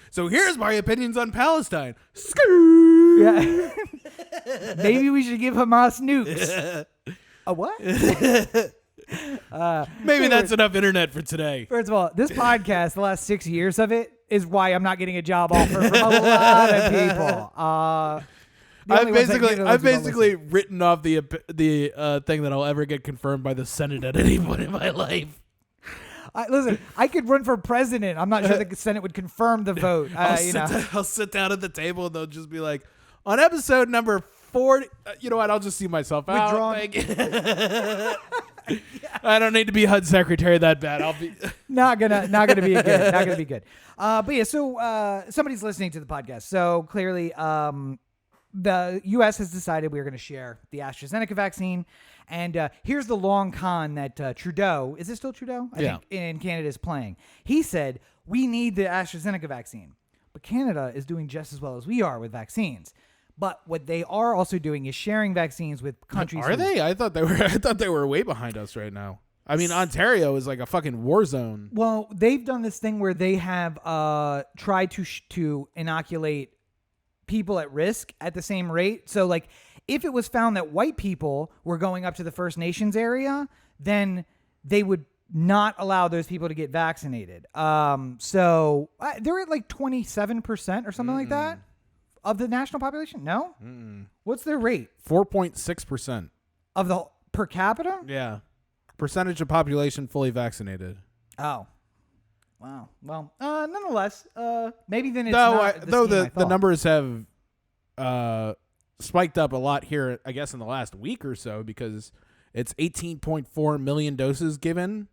so here's my opinions on Palestine. Yeah. Maybe we should give Hamas nukes. A what? Maybe that's enough internet for today. First of all, this podcast, the last 6 years of it, is why I'm not getting a job offer from a lot of people. I've basically written off the thing that I'll ever get confirmed by the Senate at any point in my life. Listen, I could run for president. I'm not sure the Senate would confirm the vote. I'll sit down at the table and they'll just be like, on episode number 40, you know what? I'll just see myself out. I don't need to be HUD secretary that bad. I'll be not gonna be good. Not gonna be good. But yeah, so somebody's listening to the podcast. So clearly, the U.S. has decided we're going to share the AstraZeneca vaccine. And here's the long con that Trudeau, is it still Trudeau? I think in Canada is playing. He said, we need the AstraZeneca vaccine. But Canada is doing just as well as we are with vaccines. But what they are also doing is sharing vaccines with countries. Are they? I thought they were way behind us right now. I mean, Ontario is like a fucking war zone. Well, they've done this thing where they have tried to inoculate people at risk at the same rate. So, like, if it was found that white people were going up to the First Nations area, then they would not allow those people to get vaccinated. So they're at like 27% or something like that of the national population. No? What's their rate? 4.6% of the per capita? Yeah. Percentage of population fully vaccinated. Oh. Wow. Well, nonetheless, maybe then it's the numbers have spiked up a lot here, I guess, in the last week or so, because it's 18.4 million doses given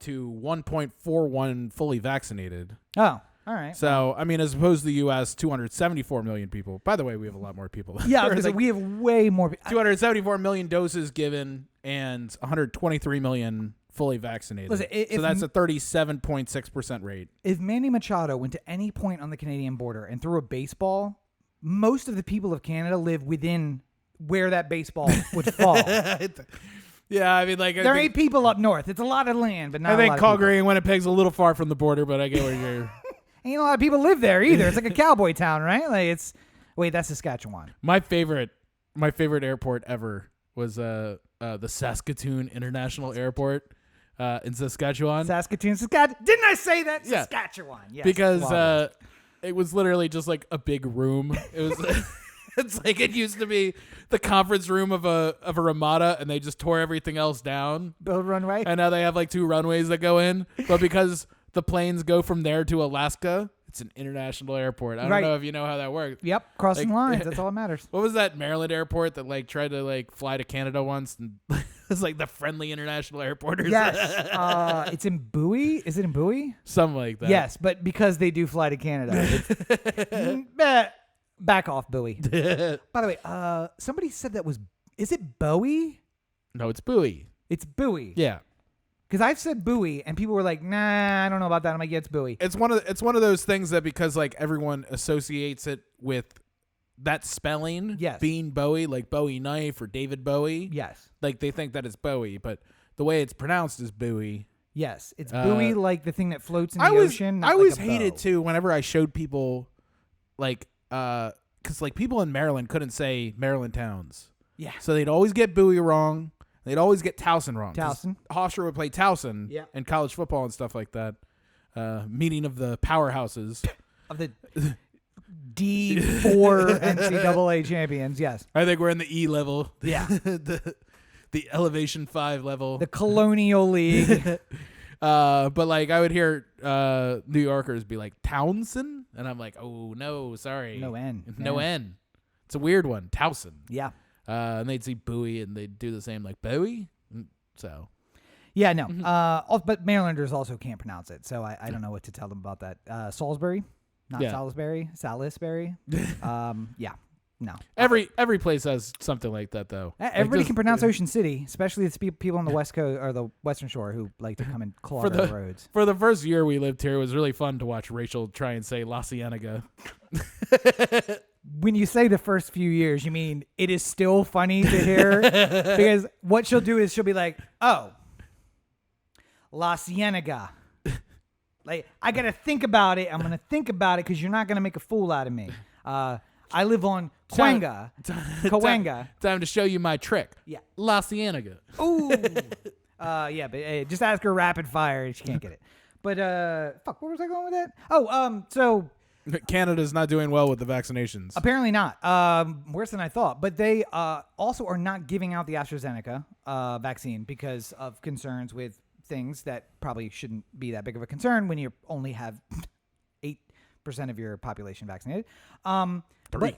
to 1.41 fully vaccinated. Oh, all right. So, I mean, as opposed to the U.S., 274 million people. By the way, we have a lot more people. Yeah, because we have way more. 274 million doses given and 123 million fully vaccinated. Listen, so that's a 37.6% rate. If Manny Machado went to any point on the Canadian border and threw a baseball, most of the people of Canada live within where that baseball would fall. Yeah, I mean, like, there ain't people up north. It's a lot of land, but not. I think Calgary and Winnipeg's a little far from the border, but I get where you're. Ain't a lot of people live there either. It's like a cowboy town, right? Like it's. Wait, that's Saskatchewan. My favorite airport ever was the Saskatoon International Airport in Saskatchewan. Saskatoon. Didn't I say that? Yeah. Saskatchewan. Yes. Because it was literally just like a big room. It was. It's like it used to be the conference room of a Ramada, and they just tore everything else down. Build runway. And now they have like 2 runways that go in. But because the planes go from there to Alaska, it's an international airport. I don't know if you know how that works. Yep, crossing lines. That's all that matters. What was that Maryland airport that like tried to like fly to Canada once? And it's like the friendly international airport or something. Yes. It's in Bowie. Is it in Bowie? Something like that. Yes, but because they do fly to Canada. Back off, Bowie. By the way, somebody said that was... Is it Bowie? No, it's Bowie. It's Bowie. Yeah. Because I've said Bowie, and people were like, nah, I don't know about that. I'm like, yeah, it's Bowie. It's one of those things that because like everyone associates it with that spelling being Bowie, like Bowie knife or David Bowie. Yes. Like they think that it's Bowie, but the way it's pronounced is Bowie. Yes. It's Bowie, like the thing that floats in the ocean. I always hated too whenever I showed people like... because like people in Maryland couldn't say Maryland towns. Yeah. So they'd always get Bowie wrong. They'd always get Towson wrong. Towson. Hofstra would play Towson in college football and stuff like that. Meeting of the powerhouses. Of the D4 NCAA champions, yes. I think we're in the E level. Yeah. the Elevation 5 level. The Colonial League. But like I would hear New Yorkers be like Townsend, and I'm like, oh no, sorry, no N, no N. It's a weird one, Towson. Yeah. And they'd see Bowie, and they'd do the same, like Bowie. So. Yeah, no. But Marylanders also can't pronounce it, so I don't know what to tell them about that. Salisbury, not Salisbury. Yeah. No. Every place has something like that, though. Everybody can pronounce Ocean City, especially the people on the West Coast or the Western Shore who like to come and clog our roads. For the first year we lived here, it was really fun to watch Rachel try and say La Cienega. When you say the first few years, you mean it is still funny to hear? Because what she'll do is she'll be like, oh, La Cienega. Like, I got to think about it. I'm going to think about it because you're not going to make a fool out of me. I live on Cahuenga. Time to show you my trick. Yeah. La Cienega. Ooh. Yeah, but just ask her rapid fire. She can't get it. But, fuck, where was I going with that? Oh, so Canada's not doing well with the vaccinations. Apparently not. Worse than I thought. But they also are not giving out the AstraZeneca vaccine because of concerns with things that probably shouldn't be that big of a concern when you only have 8% of your population vaccinated. 3.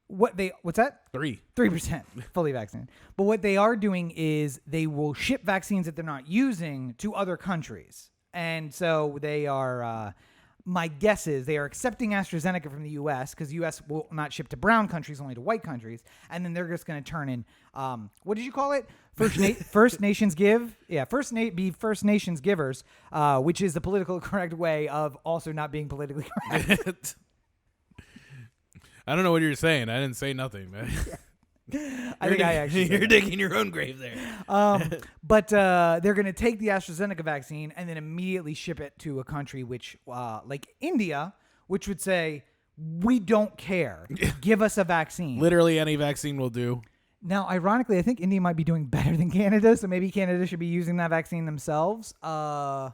What's that? 3% fully vaccinated. But what they are doing is they will ship vaccines that they're not using to other countries. And so they are, my guess is they are accepting AstraZeneca from the U.S. because the U.S. will not ship to brown countries, only to white countries. And then they're just going to turn in, what did you call it? First Nations Give? Yeah, First Nations Givers, which is the political correct way of also not being politically correct. I don't know what you're saying. I didn't say nothing, man. I think I actually You're digging your own grave there. But they're going to take the AstraZeneca vaccine and then immediately ship it to a country which, like India, which would say, we don't care. Give us a vaccine. Literally any vaccine will do. Now, ironically, I think India might be doing better than Canada, so maybe Canada should be using that vaccine themselves. Per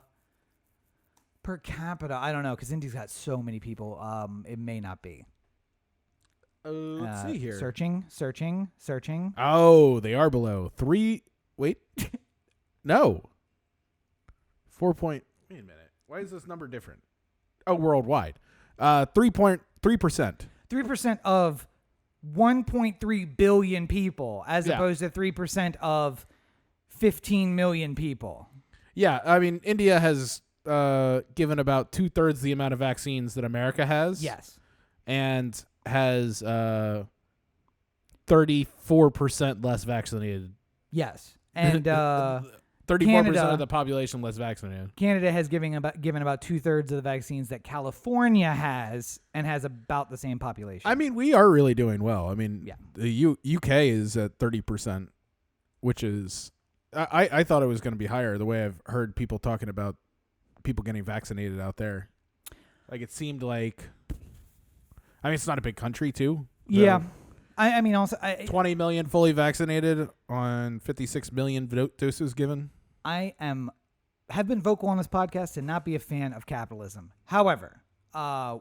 capita, I don't know, because India's got so many people. It may not be. Let's see here. Searching. Oh, they are below 3. Wait, no. 4. Wait a minute. Why is this number different? Oh, worldwide. 3.3%. 3% of 1.3 billion people, as opposed to 3% of 15 million people. Yeah, I mean, India has given about 2/3 the amount of vaccines that America has. Yes. And has 34% less vaccinated. Yes. And 34% of the population less vaccinated. Canada has given about 2/3 of the vaccines that California has, and has about the same population. I mean, we are really doing well. I mean, yeah. The UK is at 30%, which is I thought it was going to be higher. The way I've heard people talking about people getting vaccinated out there, like it seemed like. I mean, it's not a big country, too. Yeah. I mean, also... 20 million fully vaccinated on 56 million doses given. I have been vocal on this podcast to not be a fan of capitalism. However,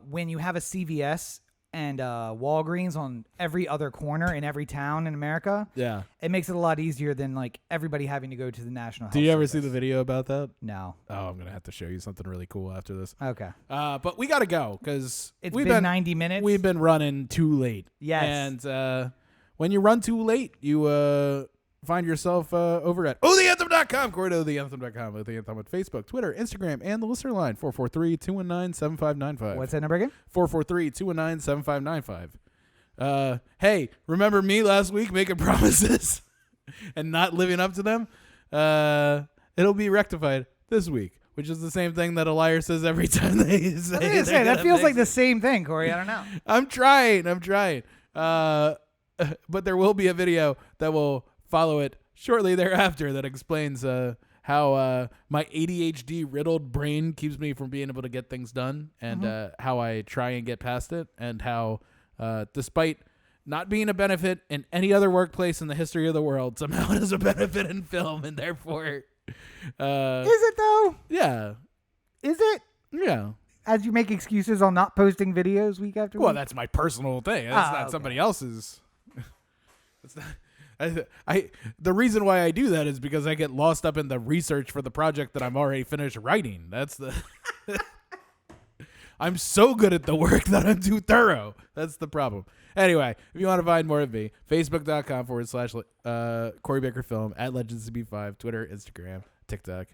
when you have a CVS and Walgreens on every other corner in every town in America, it makes it a lot easier than like everybody having to go to the National Health Did you ever Service. see the video about that? No. Oh, I'm going to have to show you something really cool after this. Okay. But we got to go because we've been 90 minutes. We've been running too late. Yes. And when you run too late, you find yourself over at OTheAnthem.com. Go to OTheAnthem.com. O The Anthem on Facebook, Twitter, Instagram, and the listener line, 443-219-7595. What's that number again? 443-219-7595. Hey, remember me last week making promises and not living up to them? It'll be rectified this week, which is the same thing that a liar says every time they say. I was gonna say that feels like the same thing, Corey. I don't know. I'm trying. But there will be a video that will follow it shortly thereafter that explains how my ADHD riddled brain keeps me from being able to get things done, and how I try and get past it, and how despite not being a benefit in any other workplace in the history of the world, somehow it is a benefit in film, and therefore is it though? Yeah. Is it? Yeah. As you make excuses on not posting videos week after week? Well, that's my personal thing. That's not somebody else's. It's not. The reason why I do that is because I get lost up in the research for the project that I'm already finished writing. That's the. I'm so good at the work that I'm too thorough. That's the problem. Anyway, if you want to find more of me, Facebook.com/Corey Baker Film, @LegendsCB5, Twitter, Instagram, TikTok.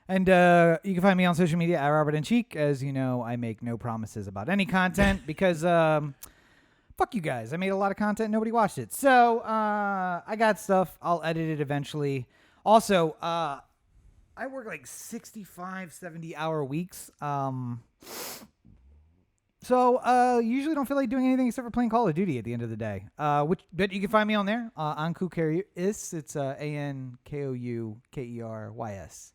And you can find me on social media at Robert and Cheek. As you know, I make no promises about any content because fuck you guys. I made a lot of content. Nobody watched it. So I got stuff. I'll edit it eventually. Also, I work like 65, 70-hour weeks. So usually don't feel like doing anything except for playing Call of Duty at the end of the day. But you can find me on there. Ankukerys. It's ANKOUKERYS.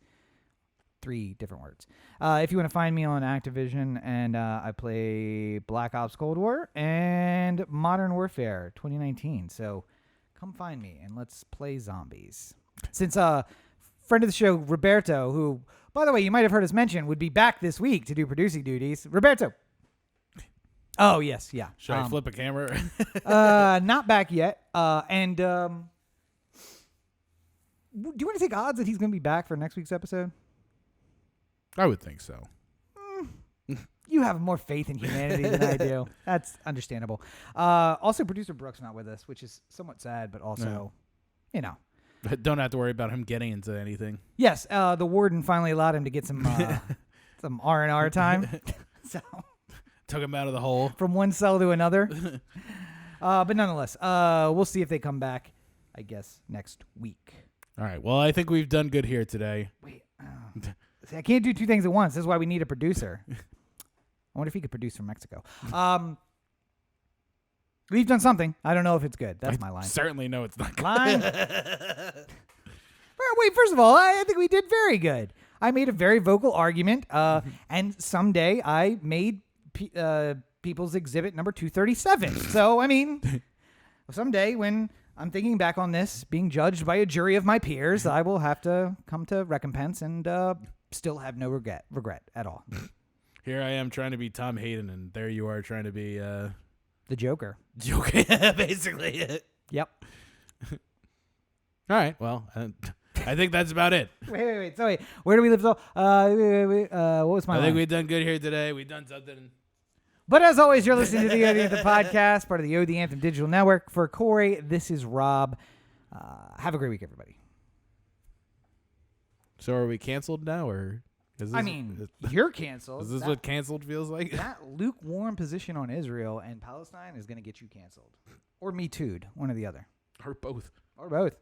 3 different words. If you want to find me on Activision, and I play Black Ops Cold War and Modern Warfare 2019. So come find me and let's play zombies. Since friend of the show, Roberto, who, by the way, you might have heard us mention, would be back this week to do producing duties. Roberto, Oh, yes, yeah. Should I flip a camera? Not back yet. And do you want to take odds that he's going to be back for next week's episode? I would think so. You have more faith in humanity than I do. That's understandable. Also, producer Brooks not with us, which is somewhat sad, but also, you know. Don't have to worry about him getting into anything. Yes, the warden finally allowed him to get some some R&R time. So took him out of the hole from one cell to another. But nonetheless, we'll see if they come back, I guess, next week. All right. Well, I think we've done good here today. Wait. See, I can't do two things at once. This is why we need a producer. I wonder if he could produce from Mexico. We've done something. I don't know if it's good. That's my line. Certainly know it's not good. Line. Wait, first of all, I think we did very good. I made a very vocal argument, and someday I made People's Exhibit number 237. So, I mean, someday when I'm thinking back on this, being judged by a jury of my peers, I will have to come to recompense and still have no regret at all. Here I am trying to be Tom Hayden, and there you are trying to be the Joker. Joker, basically. Yep. All right. Well, I think that's about it. Wait. So where do we live? What was my line? I think we've done good here today. We've done something. But as always, you're listening to the O The Anthem podcast, part of the O The Anthem digital network. For Corey, this is Rob. Have a great week, everybody. So are we canceled now, or? You're canceled. Is this what canceled feels like? That lukewarm position on Israel and Palestine is going to get you canceled. Or Me Too'd, one or the other. Or both. Or both.